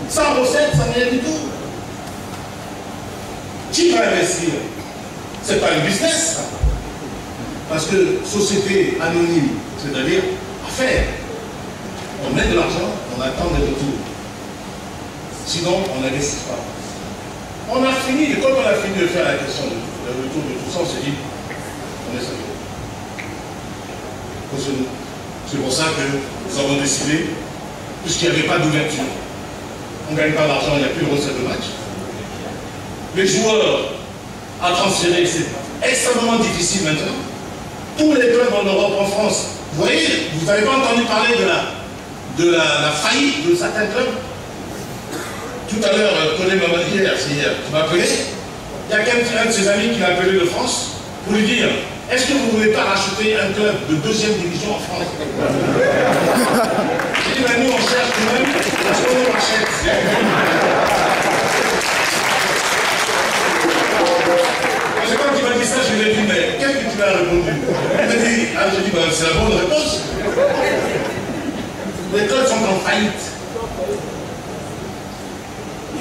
Sans recette, sans rien du tout. Qui va investir? Ce n'est pas un business, ça. Parce que société anonyme, c'est-à-dire affaire, on met de l'argent, on attend des retours. Sinon, on n'investit pas. On a fini, comme on a fini de faire la question de retour de tout ça, on s'est dit, on est sérieux. C'est pour ça que nous avons décidé, puisqu'il n'y avait pas d'ouverture, on ne gagne pas d'argent, il n'y a plus de recette de match. Les joueurs à transférer, c'est extrêmement difficile maintenant. Tous les clubs en Europe, en France, vous voyez, vous n'avez pas entendu parler de la faillite de certains clubs. Tout à l'heure, Colin m'a dit hier, tu m'as appelé. Il y a un de ses amis qui l'a appelé de France pour lui dire, est-ce que vous ne voulez pas racheter un club de 2e division en France? J'ai dit, nous on cherche quand même, parce qu'on nous rachète. Quand il m'a dit ça, je lui ai dit, mais qu'est-ce que tu m'as répondu? Il m'a dit, j'ai dit, c'est la bonne réponse. Les clubs sont en faillite.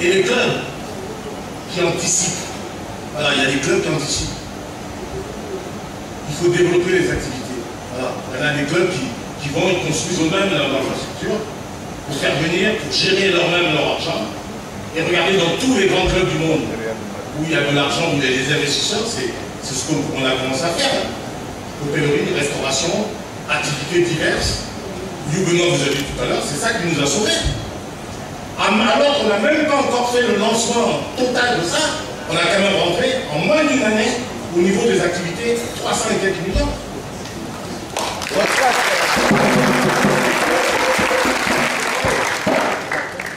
Et les clubs qui anticipent, voilà, il y a des clubs qui anticipent. Il faut développer les activités. Voilà. Il y en a des clubs qui vont, ils construisent eux-mêmes leur infrastructure pour faire venir, pour gérer eux-mêmes leur argent. Et regardez dans tous les grands clubs du monde où il y a de l'argent, où il y a des investisseurs, c'est ce qu'on a commencé à faire. Hôtellerie, restauration, activités diverses. Huguenot, vous avez dit tout à l'heure, c'est ça qui nous a sauvés. Alors qu'on n'a même pas encore fait le lancement total de ça, on a quand même rentré en moins d'une année au niveau des activités 300 et quelques millions.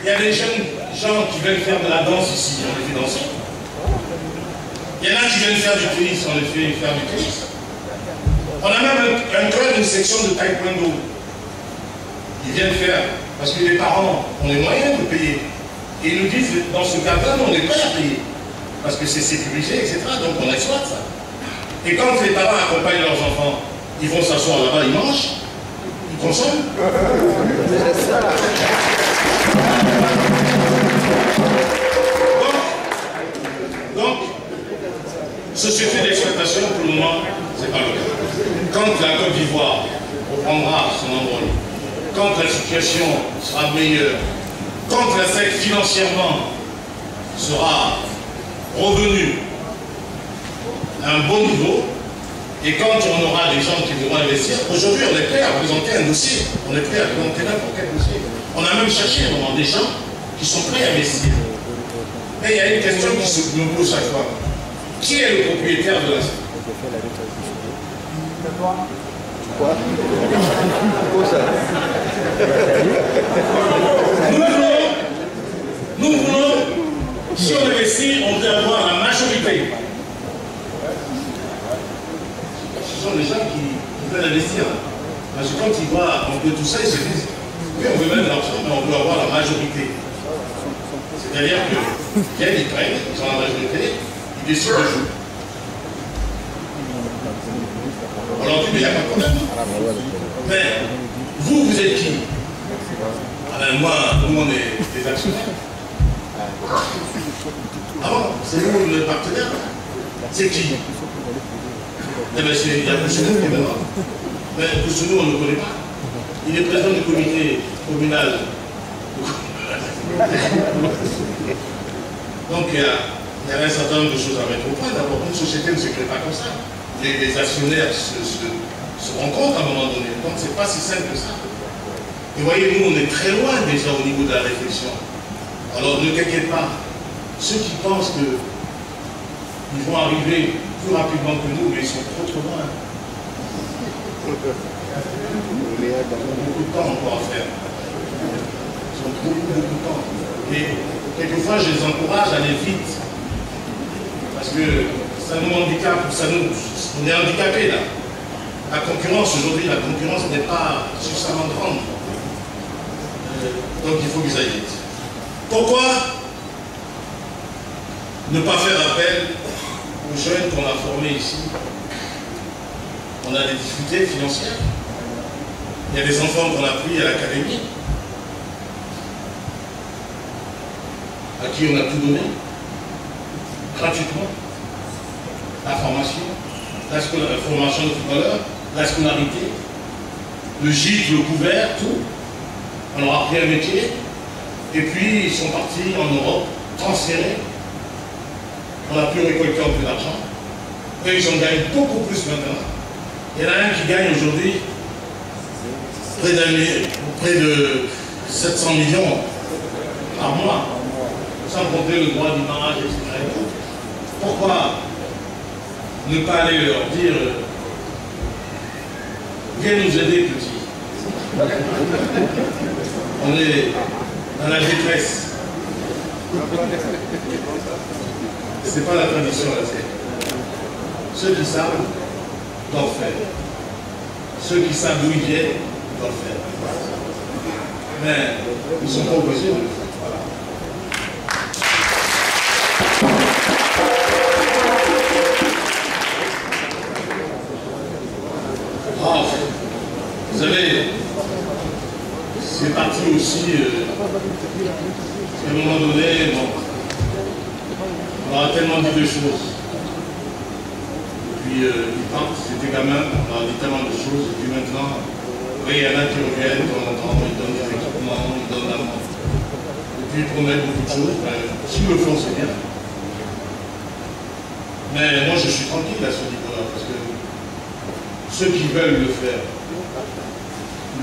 Il y a des jeunes gens qui veulent faire de la danse ici, on les fait danser. Il y en a qui viennent faire du tennis, on les fait faire du tennis. On a même un club, une section de taekwondo. Ils viennent faire, parce que les parents ont les moyens de payer. Et ils nous disent, dans ce cadre-là, on est prêt à payer. Parce que c'est sécurisé, etc. Donc on exploite ça. Et quand les parents accompagnent leurs enfants, ils vont s'asseoir là-bas, ils mangent, ils consomment. Donc, société d'exploitation, pour le moment, c'est pas le cas. Quand la Côte d'Ivoire reprendra son envol, quand la situation sera meilleure, quand la SEC financièrement sera revenue à un bon niveau, et quand on aura des gens qui voudront investir, aujourd'hui on est prêt à présenter un dossier, on est prêt à présenter n'importe quel dossier. On a même cherché à un moment des gens qui sont prêts à investir. Mais il y a une question qui se nous pose chaque fois. Qui est le propriétaire de la SEC? Quoi? Nous voulons, si on investit, on peut avoir la majorité. Ce sont les gens qui veulent investir. Parce que quand ils voient un peu tout ça, ils se disent, oui, on veut même l'argent, mais on veut avoir la majorité. C'est-à-dire qu'ils viennent, ils prennent, ils ont la majorité, ils décident de jouer. On leur dit, mais il n'y a pas de problème. Mais vous êtes qui? Ah ben moi, nous on est des actionnaires. Ah bon? C'est nous le partenaire? C'est qui? Eh bien, il y a Cousounou qui est là. Mais Cousounou, on ne le connaît pas. Il est président du comité communal. Donc il y a un certain nombre de choses à mettre au point. D'abord, une société ne se crée pas comme ça. Les actionnaires se rencontrent à un moment donné. Donc c'est pas si simple que ça. Et vous voyez, nous on est très loin déjà au niveau de la réflexion. Alors ne t'inquiète pas. Ceux qui pensent qu'ils vont arriver plus rapidement que nous, mais ils sont trop loin. Ils ont beaucoup de temps encore à faire. Ils ont beaucoup de temps. Et quelquefois je les encourage à aller vite. Parce que ça nous handicape, on est handicapés là. La concurrence aujourd'hui, la concurrence n'est pas suffisamment grande. Donc il faut qu'ils aillent vite. Pourquoi ne pas faire appel aux jeunes qu'on a formés ici? On a des difficultés financières. Il y a des enfants qu'on a pris à l'académie. à qui on a tout donné, gratuitement. La formation, la formation de tout à l'heure, la scolarité, le gîte, le couvert, tout. On leur a appris un métier, et puis ils sont partis en Europe, transférés. On a pu récolter un peu d'argent. Et ils en gagnent beaucoup plus maintenant. Il y en a un qui gagne aujourd'hui près de 700 millions par mois, sans compter le droit d'image, etc. Pourquoi ne pas aller leur dire viens nous aider, petit. On est dans la détresse. C'est pas la tradition là. Ceux qui savent doivent faire. Ceux qui savent d'où ils viennent doivent faire. Mais ils ne sont pas obligés de le faire. Voilà. Vous savez, c'est parti aussi, à un moment donné, bon, on a tellement dit de choses. Puis ils partent, c'était gamin, on a dit tellement de choses, et puis maintenant, oui, il y en a qui reviennent, de temps en temps, ils donnent des équipements, ils donnent l'amour. Et puis ils promettent beaucoup de choses, ben, s'ils le font, c'est bien. Mais moi je suis tranquille à ce niveau-là, parce que ceux qui veulent le faire,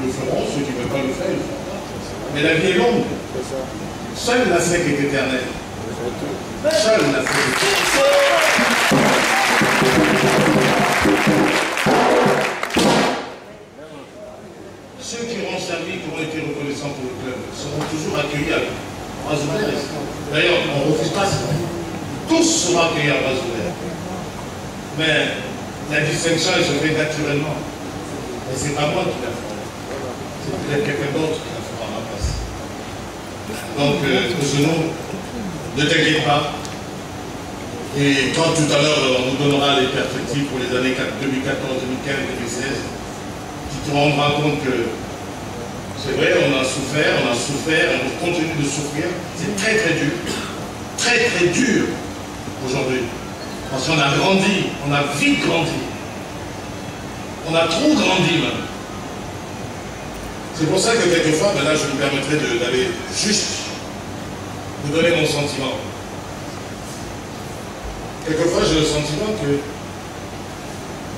ils le feront, ceux qui ne veulent pas le faire, ils le feront pas. Mais la vie est longue. Seule la sec est éternelle. Seule la sec est éternelle. Ceux qui auront servi, qui auront été reconnaissants pour le club, seront toujours accueillis à bras ouverts. D'ailleurs, on ne refuse pas ça. Tous seront accueillis à bras ouverts. Mais la distinction, elle se fait naturellement. Et ce n'est pas moi qui la ferai. C'est peut-être quelqu'un d'autre qui la fera à ma place. Donc, Ozono, ne t'inquiète pas. Et quand tout à l'heure, on nous donnera les perspectives pour les années 2014, 2015, 2016, tu te rendras compte que c'est vrai, on a souffert, on continue de souffrir. C'est très très dur aujourd'hui. Parce qu'on a grandi, on a vite grandi. On a trop grandi même. C'est pour ça que quelquefois, ben là je me permettrai d'aller juste vous donner mon sentiment. Quelquefois j'ai le sentiment que,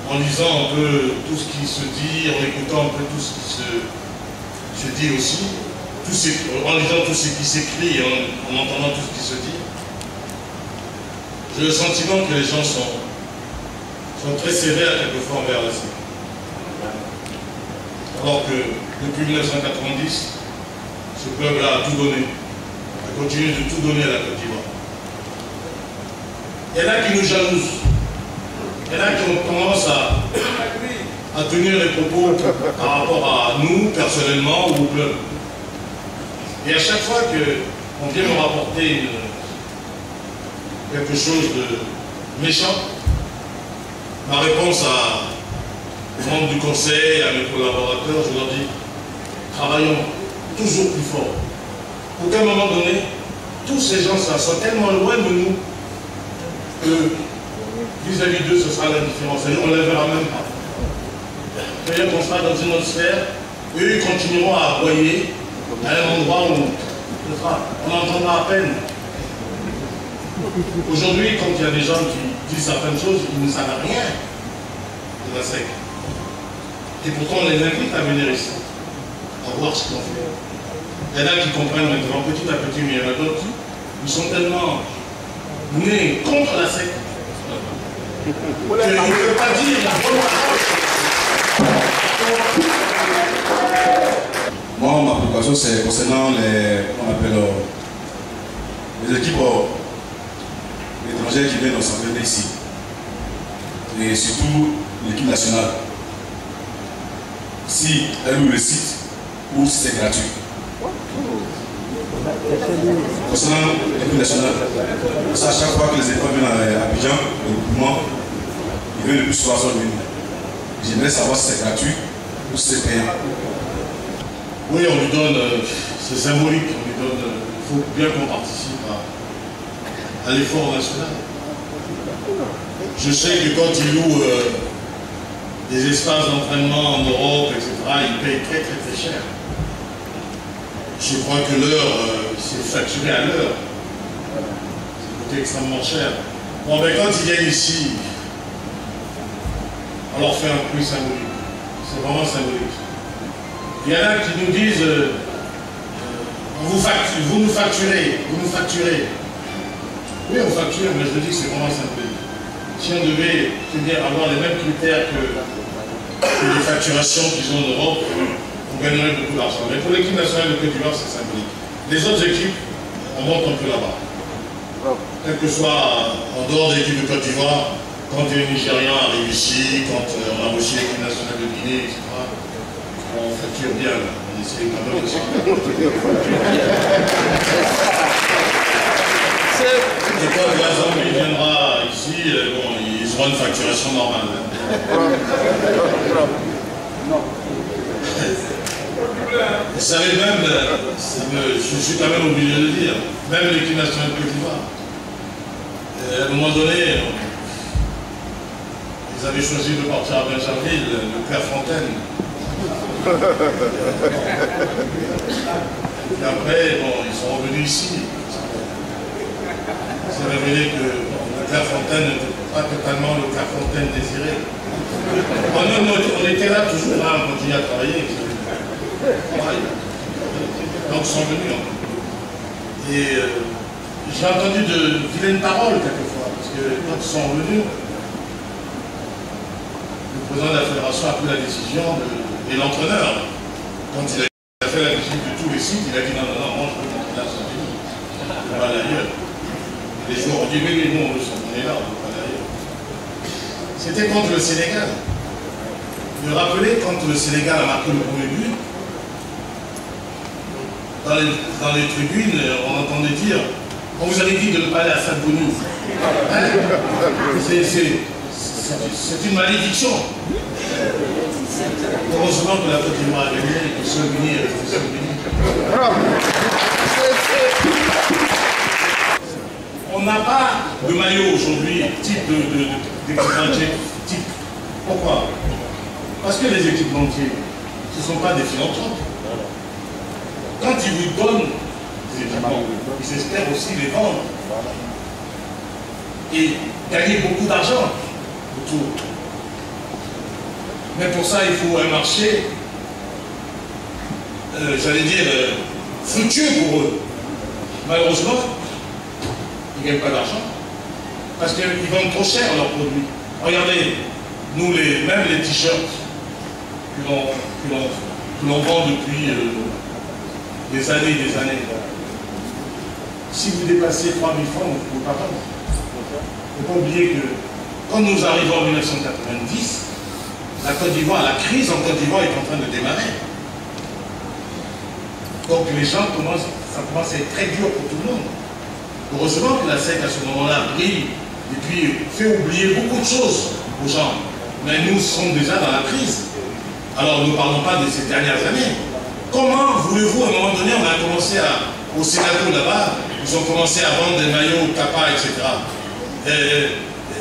en lisant un peu tout ce qui se dit, en écoutant un peu tout ce qui se dit aussi, en lisant tout ce qui s'écrit et en entendant tout ce qui se dit, j'ai le sentiment que les gens sont très sévères quelquefois envers la sécurité. Alors que depuis 1990, ce club-là a tout donné, a continué de tout donner à la Côte d'Ivoire. Il y en a qui nous jalousent, il y en a qui ont tendance à tenir les propos par rapport à nous, personnellement, ou au club. Et à chaque fois qu'on vient me rapporter quelque chose de méchant, ma réponse aux membres du conseil, à mes collaborateurs, je leur dis, travaillons toujours plus fort. Pour qu'à un moment donné, tous ces gens-là sont tellement loin de nous que vis-à-vis d'eux, ce sera l'indifférence. On ne les verra même pas. D'ailleurs, qu'on sera dans une autre sphère, eux, ils continueront à aboyer à un endroit où on entendra à peine. Aujourd'hui, quand il y a des gens qui disent certaines choses, ils ne savent rien de la SEC. Et pourtant, on les invite à venir ici, à voir ce qu'on fait. Il y en a qui comprennent maintenant petit à petit, mais il y en a d'autres qui sont tellement nés contre la SEC qu'ils ne peuvent pas dire la bonne parole. Moi, ma préoccupation, c'est concernant les équipes étrangères qui viennent s'entraîner ici. Et surtout l'équipe nationale. Si elle ouvre le site ou si c'est gratuit. Concernant l'équipe nationale, ça, à chaque fois que les équipes viennent à Abidjan, le mouvement, ils veulent le plus souvent sur lui. J'aimerais savoir si c'est gratuit ou si c'est payant. Oui, on lui donne, c'est symbolique, on lui donne, il faut bien qu'on participe à à l'effort national. Je sais que quand ils louent des espaces d'entraînement en Europe, etc., ils payent très très très cher. Je crois que l'heure, c'est facturé à l'heure. Ça coûte extrêmement cher. Bon, mais quand ils viennent ici, on leur fait un prix symbolique. C'est vraiment symbolique. Il y en a qui nous disent vous nous facturez. Oui, on facture, mais je dis que c'est vraiment symbolique. Si on devait avoir les mêmes critères que les facturations qu'ils ont en Europe, on gagnerait beaucoup d'argent. Mais pour l'équipe nationale de Côte d'Ivoire, c'est symbolique. Les autres équipes, on monte un peu là-bas. Quel que soit en dehors de l'équipe de Côte d'Ivoire, quand les Nigérians arrivent ici, quand on a aussi l'équipe nationale de Guinée, etc., on facture bien. On essaie quand même de ça. Et quand la Zambie viendra ici, bon, ils auront une facturation normale. Vous savez même, je suis quand même obligé de le dire, même l'équipe nationale de Côte d'Ivoire, à un moment donné, ils avaient choisi de partir à Benjerville, le Clairefontaine. Et après, bon, ils sont revenus ici. C'est révélé que le Clairefontaine n'était pas totalement le Clairefontaine désiré. Oh non, on était là, toujours là, on continuait à travailler. Donc ils sont venus. Et j'ai entendu de vilaines paroles quelquefois, parce que quand ils sont revenus, le président de la fédération a pris la décision et l'entraîneur, quand il a fait la visite de tous les sites, il a dit non, moi je veux m'entraîner à Saint-Denis, je ne veux pas aller ailleurs. Les joueurs ont dit mais nous on est là, on ne veut pas aller ailleurs. C'était contre le Sénégal. Vous vous rappelez quand le Sénégal a marqué le premier but, dans les tribunes, on entendait dire on vous avait dit de ne pas aller à Saint-Denis. Hein? C'est une malédiction. Heureusement que la Côte d'Ivoire a gagné et que Saint-Denis est resté Saint-Denis. On n'a pas de maillot aujourd'hui, type d'équipementier. Pourquoi? Parce que les équipementiers, ce ne sont pas des philanthropes. Quand ils vous donnent des équipements, ils espèrent aussi les vendre. Et gagner beaucoup d'argent autour. Mais pour ça, il faut un marché, j'allais dire, fructueux pour eux. Malheureusement, ils ne gagnent pas d'argent. Parce qu'ils vendent trop cher leurs produits. Regardez, nous, même les t-shirts que l'on vend depuis des années et des années. Si vous dépassez 3 000 francs, vous ne pouvez pas vendre. Il ne faut pas oublier que quand nous arrivons en 1990, la crise en Côte d'Ivoire est en train de démarrer. Donc les gens ça commence à être très dur pour tout le monde. Heureusement que la SEC à ce moment-là brille et puis fait oublier beaucoup de choses aux gens. Mais nous sommes déjà dans la crise. Alors ne parlons pas de ces dernières années. Comment voulez-vous, à un moment donné, on a commencé au Sénato là-bas, ils ont commencé à vendre des maillots Kappa, etc.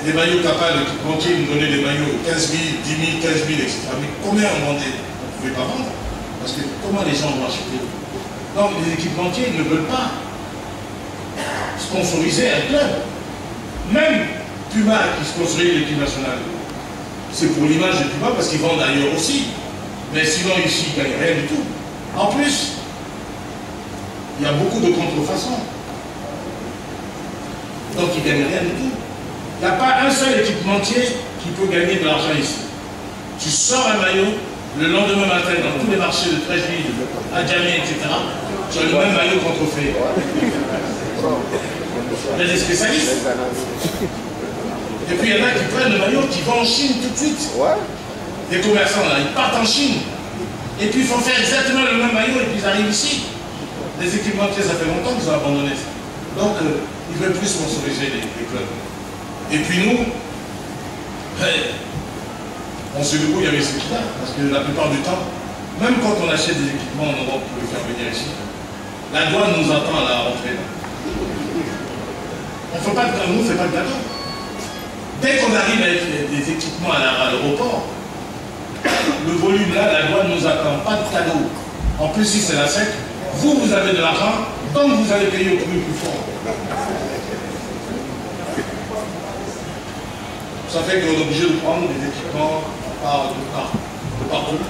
Des maillots Kappa, l'équipementier nous donnait des maillots 15 000, 10 000, 15 000, etc. Mais combien on vendait? On ne pouvait pas vendre. Parce que comment les gens vont acheter? Donc les équipementiers ne veulent pas sponsoriser un club. Même Puma qui sponsorise l'équipe nationale, c'est pour l'image de Puma parce qu'ils vendent ailleurs aussi. Mais sinon ici, ils ne gagnent rien du tout. En plus, il y a beaucoup de contrefaçons. Donc ils ne gagnent rien du tout. Il n'y a pas un seul équipementier qui peut gagner de l'argent ici. Tu sors un maillot, le lendemain matin, dans tous les marchés de Treichville, à Djamé, etc., tu as le même maillot contrefait. Il y a des spécialistes. Et puis il y en a qui prennent le maillot, qui vont en Chine tout de suite. Les commerçants là, ils partent en Chine. Et puis ils font faire exactement le même maillot et puis ils arrivent ici. Les équipementiers, ça fait longtemps qu'ils ont abandonné ça. Donc ils ne veulent plus sponsoriser les clubs. Et puis nous, on se débrouille avec ce qu'il y a. Parce que la plupart du temps, même quand on achète des équipements en Europe pour les faire venir ici, la douane nous attend à la rentrée. On ne fait pas de cadeau, on ne fait pas de cadeau. Dès qu'on arrive avec des équipements à l'aéroport, le volume là, la douane nous attend, pas de cadeau. En plus, si c'est la SEC, vous avez de l'argent, donc vous allez payer au prix plus fort. Ça fait qu'on est obligé de prendre des équipements de partout.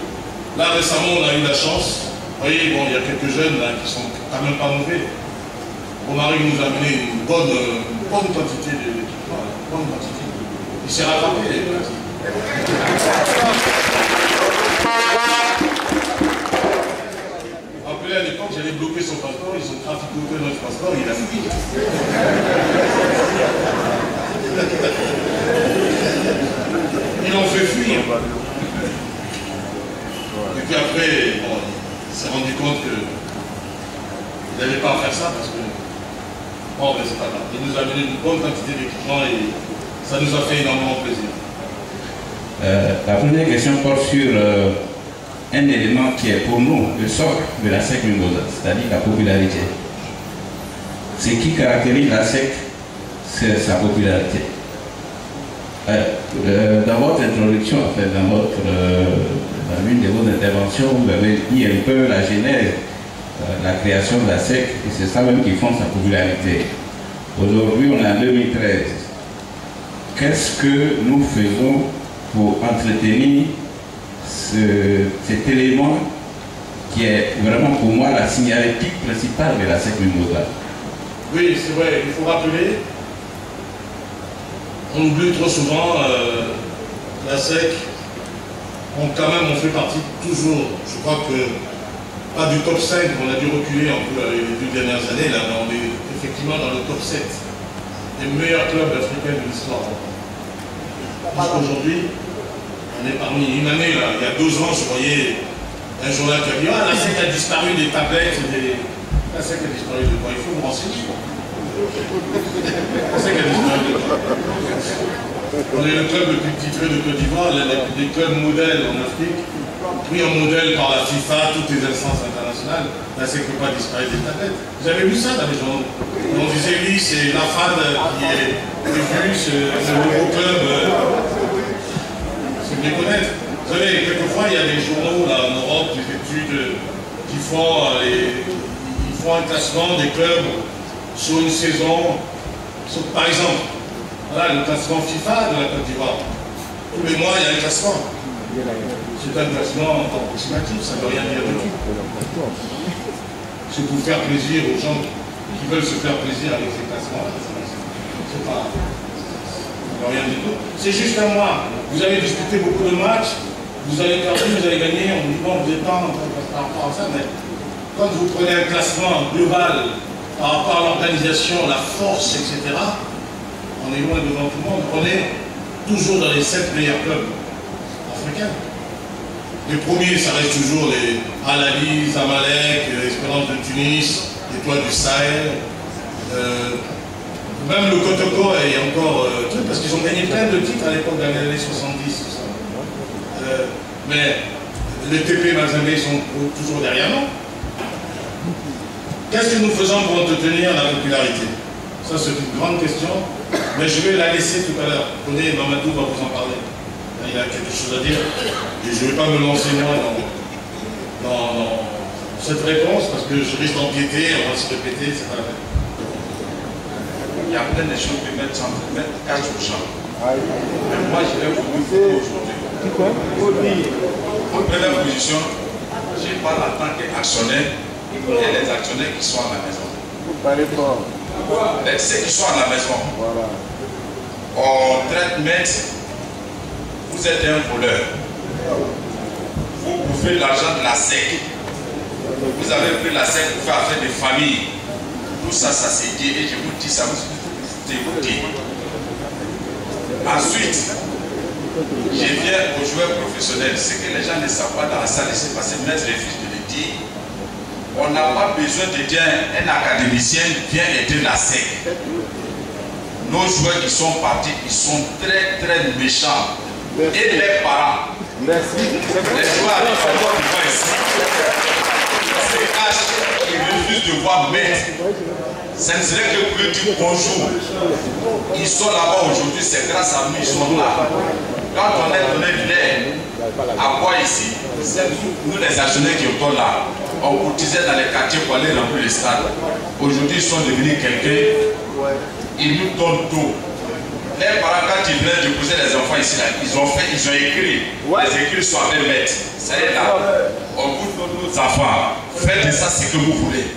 Là, récemment, on a eu la chance. Vous voyez, bon, il y a quelques jeunes là, qui sont quand même pas mauvais. Mon mari nous a amené une bonne quantité d'équipements, une bonne quantité. Il s'est rattrapé. Rappelez à l'époque, j'allais bloquer son passeport, ils ont traficoté notre passeport, il a fui. Ils l'ont fait fuir. Et puis après, bon, il s'est rendu compte qu'il n'allait pas faire ça parce que, bon, ben c'est pas grave. Il nous a donné une bonne quantité d'équipements et ça nous a fait énormément plaisir. La première question porte sur un élément qui est pour nous le socle de la SEC Mimosa, c'est-à-dire la popularité. Ce qui caractérise la SEC, c'est sa popularité. Dans votre introduction, en fait, dans l'une de vos interventions, vous avez dit un peu la genèse, la création de la SEC, et c'est ça même qui fonde sa popularité. Aujourd'hui, on est en 2013. Qu'est-ce que nous faisons pour entretenir cet élément qui est vraiment pour moi la signalétique principale de la SEC Mimosa? Oui, c'est vrai, il faut rappeler, on oublie trop souvent, la SEC, on fait partie toujours, je crois que, pas du top 5, on a dû reculer un peu les 2 dernières années, là, mais on est effectivement dans le top 7 des meilleurs clubs africains de l'histoire. Jusqu'aujourd'hui, on est parmi une année, là, il y a 2 ans, je voyais un journal qui a dit « Ah, la SEC a disparu des tablettes, la SEC a disparu de quoi? Il faut vous renseigner. » La SEC a disparu de quoi? On est le club le plus titré de Côte d'Ivoire, des clubs modèles en Afrique, pris en modèle par la FIFA, toutes les instances internationales. La SEC ne peut pas disparaître des tablettes. Vous avez vu ça dans les journaux? On disait oui, c'est la FAD qui est vue, c'est le nouveau club. C'est bien connaître. Vous savez, quelquefois, il y a des journaux là, en Europe, des études qui font, ils font un classement des clubs sur une saison. Par exemple, voilà le classement FIFA de la Côte d'Ivoire. Tous les mois, il y a un classement. C'est un classement approximatif, ça ne veut rien dire du tout. C'est pour faire plaisir aux gens qui veulent se faire plaisir avec ces classements-là. C'est pas... Ça ne veut rien du tout. C'est juste un mois. Vous avez disputé beaucoup de matchs, vous avez perdu, vous avez gagné, on dit bon, vous êtes temps par rapport à ça, mais quand vous prenez un classement global par rapport à l'organisation, la force, etc., on est loin devant tout le monde. On est toujours dans les 7 meilleurs clubs africains. Les premiers, ça reste toujours les Al-Ali, Zamalek, Espérance de Tunis, l'Étoile du Sahel. Même le Kotoko est encore truc, parce qu'ils ont gagné plein de titres à l'époque dans les années 70. Mais les TP Mazembe sont toujours derrière nous. Qu'est-ce que nous faisons pour entretenir la popularité? Ça, c'est une grande question, mais je vais la laisser tout à l'heure. Connais, Mamadou va vous en parler. Il a quelque chose à dire. Et je ne vais pas me lancer moi dans cette réponse, parce que je risque d'empiéter, on va se répéter, c'est pas la peine. Il y a plein de choses que mettre sans mettre cache au champ. Mais moi, je vais vous dire aujourd'hui. En première position, je parle en tant qu'actionnaire et les actionnaires qui sont à la maison. Ceux qui sont à la maison, on traite maître, vous êtes un voleur. Vous bouffez l'argent de la SEC. Vous avez pris la SEC pour faire affaire de famille. Tout ça, ça s'est dit et je vous dis ça, vous écoutez. Ensuite, je viens aux joueurs professionnels. Ce que les gens ne savent pas dans la salle, c'est parce que maître refuse de le dire. On n'a pas besoin de dire un académicien vient aider la SEC. Nos joueurs qui sont partis, ils sont très très méchants. Merci. Et les parents. Merci. Les joueurs qui vont ici. CH, ils refusent refuse de voir maître, ce ne serait que pour lui dire bonjour. Ils sont là-bas aujourd'hui, c'est grâce à nous, ils sont là. Quand on est donné de l'air, à quoi ici? C'est nous les actionnaires qui étaient là. On cotisait dans les quartiers pour aller remplir les stades. Aujourd'hui, ils sont devenus quelqu'un. Ils nous donnent tout. Les parents, quand ils venaient déposer les enfants ici, là, ils ont écrit. Les écrits sont avec maître. Ça y est là. On vous donne nos enfants. Faites de ça ce que vous voulez.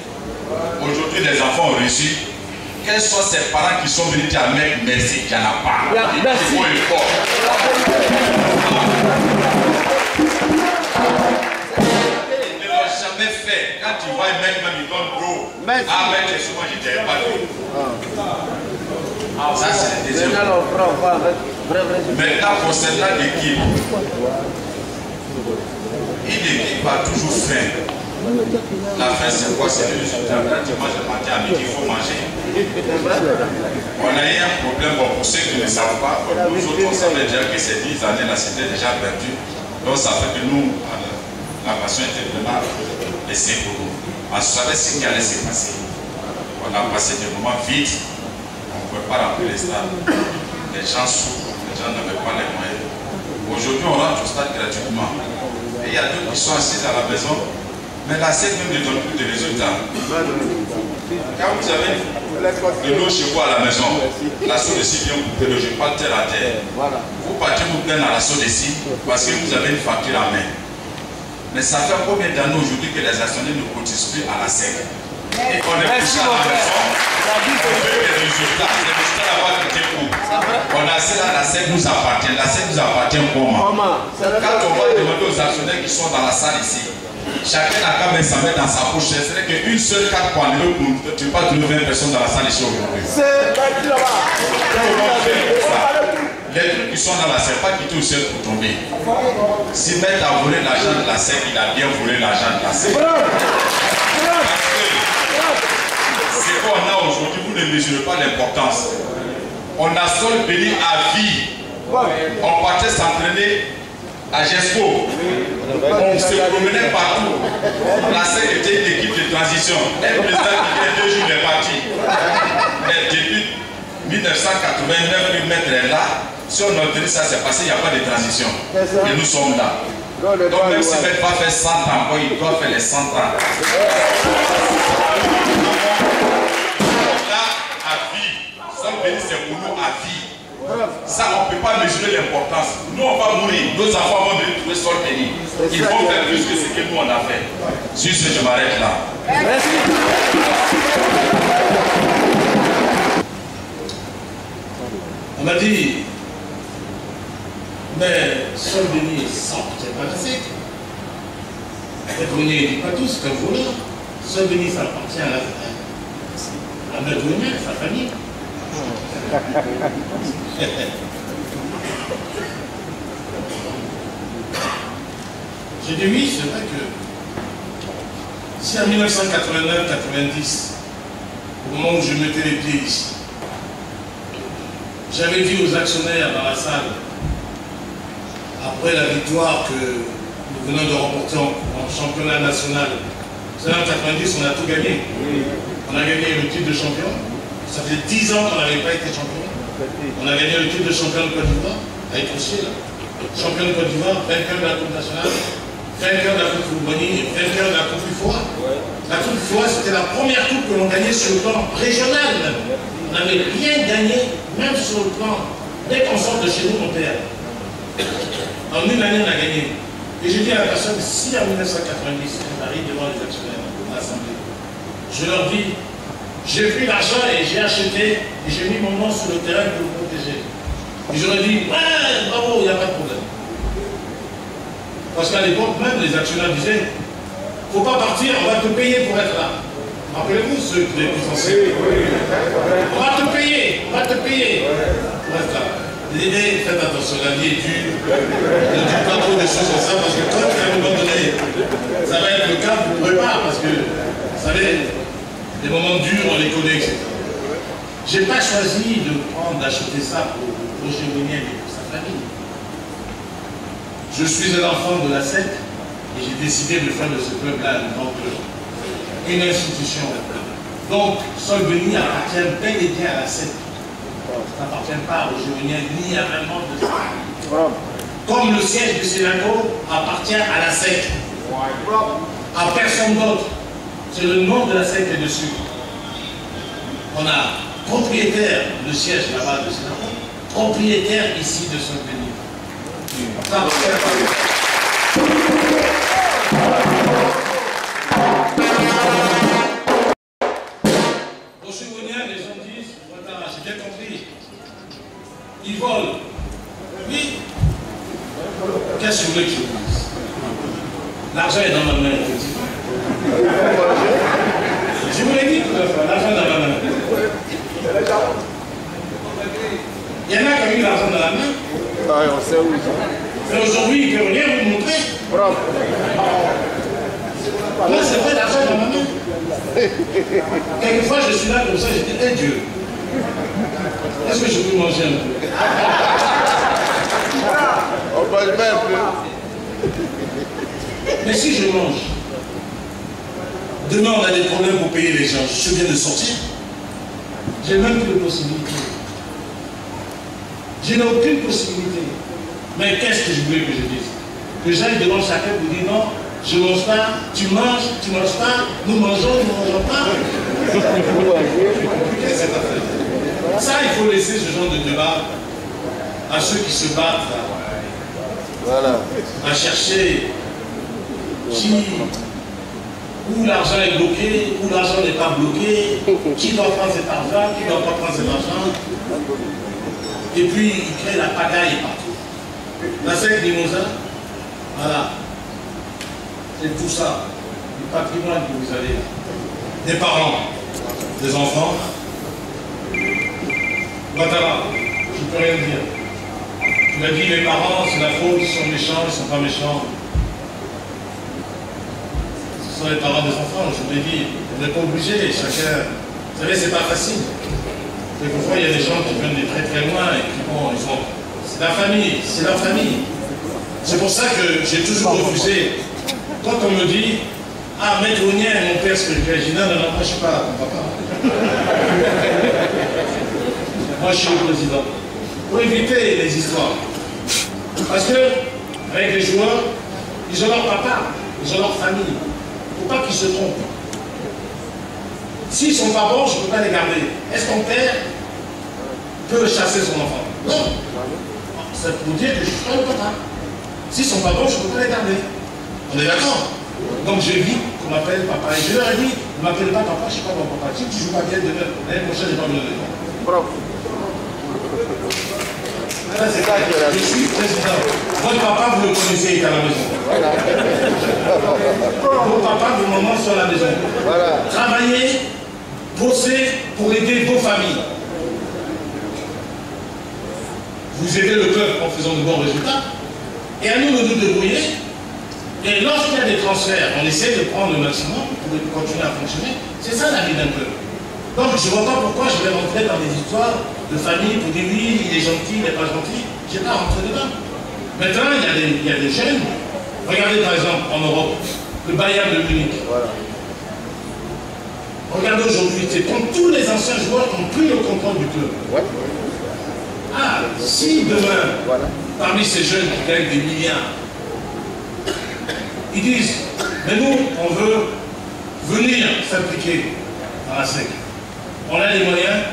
Aujourd'hui, les enfants ont reçu. Quels sont ces parents qui sont venus dire à mec merci qu'il n'y en a pas? Merci. Il faut le fort. Ils ne l'ont jamais fait. Quand tu vois un mec, même il donne l'eau. Ah, mec, souvent je ne t'ai pas vu. Ça, c'est le deuxième. Maintenant, concernant l'équipe, une équipe a toujours faim. La faim, c'est quoi? C'est le résultat. Quand tu manges le matin à midi, il faut manger. On a eu un problème, bon, pour ceux qui ne savent pas, nous autres, on savait déjà que ces 10 années-là, c'était déjà perdu. Donc, ça fait que nous, la passion était vraiment laissée pour nous. On savait ce qui allait se passer. On a passé des moments vides. On ne pouvait pas remplir les stades. Les gens souffrent, les gens n'avaient pas les moyens. Aujourd'hui, on rentre au stade gratuitement. Et il y a d'autres qui sont assis à la maison, mais la SEC même ne donne plus de résultats. Quand vous avez de l'eau chez vous à la maison, la SODECI vient vous couper l'eau, je parle terre à terre. Vous partez vous plaindre à la SODECI parce que vous avez une facture en main. Mais ça fait combien d'années aujourd'hui que les actionnaires ne cotisent plus à la SEC? Et qu'on est poussé à la maison, on veut des résultats. Les résultats là-bas qui étaient pour. On a cela, la SEC nous appartient. La SEC nous appartient comment? Quand on va demander aux actionnaires qui sont dans la salle ici, chacun n'a qu'à mettre sa main dans sa poche. C'est vrai qu'une seule carte pour aller au bout, tu ne peux pas trouver 20 personnes dans la salle ici aujourd'hui. Les trucs qui sont dans la SEC, pas quitter au ciel pour tomber. Si mettre à voler l'argent de la SEC, il a bien volé l'argent de la SEC. Ce qu'on a aujourd'hui, vous ne mesurez pas l'importance. On a sol béni à vie. On partait s'entraîner à Gespo. On se promenait partout. La SEC était une équipe de transition. Un président qui vient 2 jours est parti. Mais depuis 1989, le maître est là. Si on a obtenu ça, c'est passé, il n'y a pas de transition. Et nous sommes là. Donc même si il ne va pas faire 100 ans, il doit faire les 100 ans. Là, à vie. Sol béni, c'est pour nous à vie. Ça, on ne peut pas mesurer l'importance. Nous, on va mourir. Nos enfants vont venir trouver sol béni. Ils vont faire plus que ce que nous, on a fait. Sur ce, je m'arrête là. Merci. On m'a dit, mais sol béni, ça c'est pas assez. Maître Grenier ne dit pas tout, c'est un voleur. Sol béni, ça appartient à Maître Grenier, à sa famille. J'ai dit oui, c'est vrai que si en 1989-90, au moment où je mettais les pieds ici, j'avais dit aux actionnaires dans la salle, après la victoire que nous venons de remporter en championnat national, en 90, on a tout gagné. On a gagné le titre de champion. Ça fait 10 ans qu'on n'avait pas été champion. On a gagné le titre de champion de Côte d'Ivoire, avec Rocher là. Champion de Côte d'Ivoire, vainqueur de la Coupe nationale, vainqueur de la Coupe Fourboigny, vainqueur de la Coupe Ifoua. La Coupe Ifoua, c'était la première coupe que l'on gagnait sur le plan régional même. On n'avait rien gagné, même sur le plan. Dès qu'on sort de chez nous, on perd. En une année, on a gagné. Et j'ai dit à la personne, si en 1990, on arrive devant les actionnaires à l'Assemblée, je leur dis, j'ai pris l'argent et j'ai acheté et j'ai mis mon nom sur le terrain pour le protéger. Et j'aurais dit, ouais, bravo, il n'y a pas de problème. Parce qu'à l'époque, même les actionnaires disaient, faut pas partir, on va te payer pour être là. Rappelez-vous ceux qui les plus anciens. On va te payer, on va te payer. Pour être là. L'idée, faites attention, la vie est dure. Ne dites pas trop des choses comme ça, parce que quand à un moment donné, ça va être le cas, vous ne pourrez pas, parce que, vous savez, les moments durs, on les connaît, etc. Je n'ai pas choisi d'acheter ça pour Roger Grenier et pour sa famille. Je suis un enfant de la SEC et j'ai décidé de faire de ce club-là un grand club. une institution. Donc, Solbeni appartient bel et bien à la SEC. Ça n'appartient pas aux Gévoniens ni à un membre de SEC. Comme le siège du Sénaco appartient à la SEC. À personne d'autre. C'est le nom de la SEC qui est dessus. On a propriétaire, le siège là-bas de Sénaco, propriétaire ici de Solbeni. Ça appartient pas. Aux Gévoniens, les gens disent, voilà, j'ai bien compris. Ils volent. Oui. Qu'est-ce que vous voulez que je dise? L'argent est dans ma main, effectivement. Je vous l'ai dit tout à l'heure, l'argent est dans ma main. Il y en a qui ont eu l'argent dans la main. Ah, on sait où. Mais aujourd'hui, ils ne peuvent rien vous montrer. Bravo. Moi, c'est vrai, l'argent est dans ma main. Quelquefois, je suis là comme ça, je dis, hé Dieu, est-ce que je peux manger un peu? On mange même un peu. Mais si je mange, demain on a des problèmes pour payer les gens, je suis bien de sortir. J'ai même plus de possibilité. Je n'ai aucune possibilité. Mais qu'est-ce que je voulais que je dise? Que j'aille devant chacun pour dire non, je ne mange pas, tu manges pas, nous mangeons, nous ne mangeons pas. Qu'est-ce que c'est à faire? Ça, il faut laisser ce genre de débat à ceux qui se battent Voilà. à chercher où l'argent est bloqué, où l'argent n'est pas bloqué, qui doit prendre cet argent, qui ne doit pas prendre cet argent. Et puis, il crée la pagaille partout. La SEC Mimosa, voilà. C'est tout ça, le patrimoine que vous avez là. Des parents, des enfants. Ouattara, je ne peux rien dire. Tu m'as dit, mes parents, c'est la faute, ils sont méchants, ils ne sont pas méchants. Ce sont les parents des enfants, je vous l'ai dit. On n'est pas obligé, chacun. Vous savez, c'est pas facile. Quelquefois, il y a des gens qui viennent de très très loin et qui vont, ils sont. C'est la famille, c'est leur famille. C'est pour ça que j'ai toujours refusé. Quand on me dit, ah, Maître Ognien, mon père, ce que je dis, non, non, non, moi je ne suis pas ton papa. Moi je suis le président. Pour éviter les histoires. Parce que, avec les joueurs, ils ont leur papa, ils ont leur famille. Il ne faut pas qu'ils se trompent. S'ils ne sont pas bons, je ne peux pas les garder. Est-ce qu'un père peut chasser son enfant? Non. C'est pour dire que je ne suis pas le papa. S'ils ne sont pas bons, je ne peux pas les garder. On est d'accord? Donc je vis qu'on m'appelle papa. Et je leur ai dit, ne m'appelle pas papa, je ne suis pas mon papa. Si tu ne joues pas bien demain, l'année prochaine, je n'ai pas besoin de toi. Bravo. C'est ça que je suis président. Votre papa, vous le connaissez, il est à la maison. Vos papas, vos mamans sont à la maison. Voilà. Travaillez, bossez pour aider vos familles. Vous aidez le club en faisant de bons résultats. Et à nous de nous débrouiller. Et lorsqu'il y a des transferts, on essaie de prendre le maximum pour continuer à fonctionner. C'est ça la vie d'un club. Donc je ne vois pas pourquoi je vais rentrer dans des histoires de famille pour dire oui, il est gentil, il n'est pas gentil. Je n'ai pas rentré dedans. Maintenant, il y a des jeunes. Regardez par exemple en Europe, le Bayern de Munich. Voilà. Regardez aujourd'hui, c'est quand tous les anciens joueurs ont pris le contrôle du club. Ouais. Ah, si demain, Voilà. parmi ces jeunes qui gagnent des milliards, ils disent, mais nous, on veut venir s'impliquer dans la SEC. On a les moyens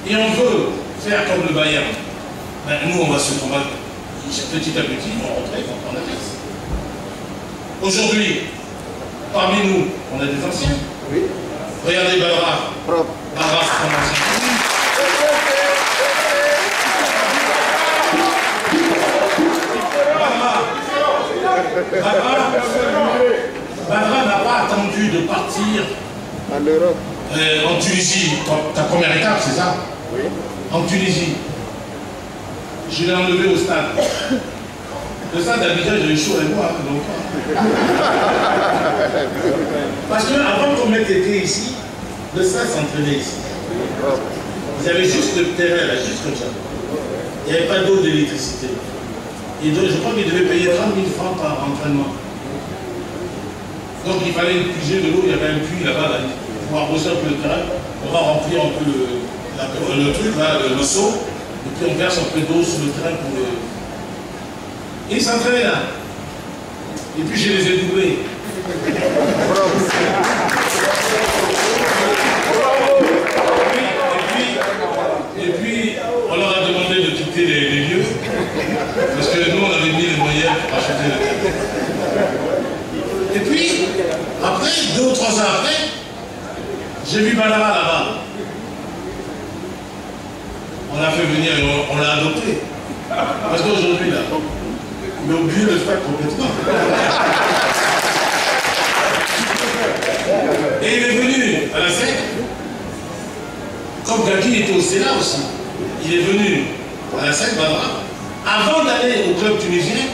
et on veut faire comme le Bayern. Ben, nous, on va se combattre petit à petit, on va rentrer, on va prendre la place. Aujourd'hui, parmi nous, on a des anciens. Oui. Regardez Badra. Bravo. Badra, c'est un ancien. Badra n'a pas attendu de partir En Europe. en Tunisie, ta première étape, c'est ça? Oui. En Tunisie. Je l'ai enlevé au stade. Le stade d'Abidjan, j'ai eu chaud et moi. Donc... Parce qu'avant qu'on mette été ici, le stade s'entraînait ici. Bravo. Ils avaient juste le terrain là, juste comme ça. Il n'y avait pas d'eau, d'électricité. Et donc, je crois qu'ils devaient payer 30 000 francs par entraînement. Donc il fallait puiser de l'eau, il y avait un puits là-bas, là, pour arroser un peu le terrain. On va remplir un peu le truc, là, le seau, et puis on verse un peu d'eau sur le terrain pour le... Et ils s'entraînaient là. Et puis je les ai doublés. Et puis, on leur a demandé de quitter les lieux, parce que nous, on avait mis les moyens pour acheter le terrain. Et puis, après, 2 ou 3 ans après, j'ai vu Badara là-bas. On l'a fait venir et on l'a adopté. Parce qu'aujourd'hui, là, il a oublié le fait complètement. Et il est venu à la SEC. Comme Gaki était au Sénat aussi, il est venu à la SEC, Badara. Avant d'aller au club tunisien,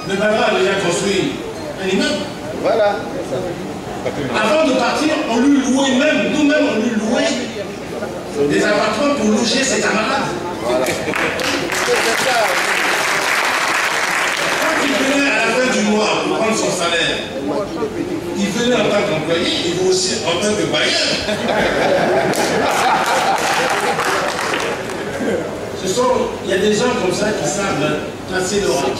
le Badara a déjà construit un immeuble. Voilà. Avant de partir, on lui louait même, nous-mêmes, on lui louait des appartements pour loger ses camarades. Voilà. Quand il venait à la fin du mois pour prendre son salaire, il venait en tant qu'employé, il venait aussi en tant que bailleur. Il y a des gens comme ça qui savent placer leur argent.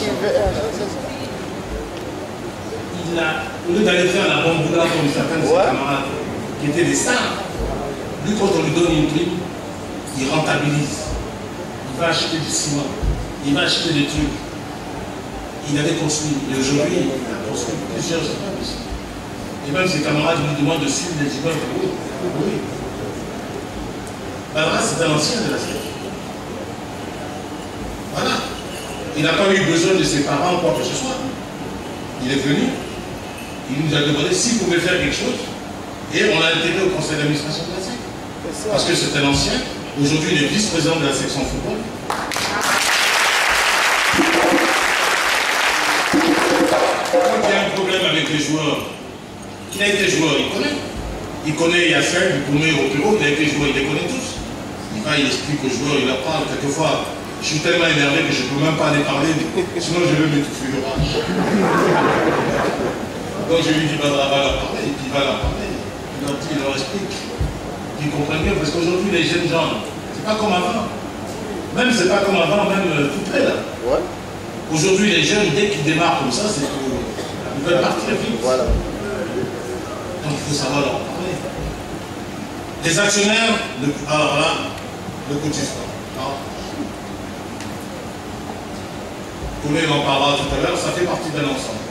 Au lieu d'aller faire la bamboula comme certains de ses camarades qui étaient des stars, lui, quand on lui donne une prime, il rentabilise. Il va acheter du ciment, il va acheter des trucs. Il avait construit, et aujourd'hui, il a construit plusieurs immeubles ici. Et même ses camarades lui demandent de suivre les immeubles. Oui, oui. Badara, c'est un ancien de la SEC. Voilà. Il n'a pas eu besoin de ses parents ou quoi que ce soit. Il est venu, il nous a demandé s'il pouvait faire quelque chose, et on l'a intégré au conseil d'administration de la SEC. Parce que c'est un ancien, aujourd'hui il est vice-président de la section football. Quand il y a un problème avec les joueurs, il a été joueur, il connaît. Il connaît Yacine, il connaît Opéro, il a été joueur, il les connaît tous. Il va, il explique aux joueurs, il leur parle. Quelquefois, je suis tellement énervé que je ne peux même pas aller parler, sinon je vais m'étouffer le rage. Donc je lui dis, Badara va leur parler, et puis il va leur parler. Il leur explique. Ils comprennent bien, parce qu'aujourd'hui, les jeunes gens, c'est pas comme avant. Même, c'est pas comme avant, même tout près là. Ouais. Aujourd'hui, les jeunes, dès qu'ils démarrent comme ça, c'est qu'ils veulent partir vite. Voilà. Donc il faut savoir leur parler. Les actionnaires, alors là, ne cotisent pas. Koulé en parlera tout à l'heure, ça fait partie d'un ensemble.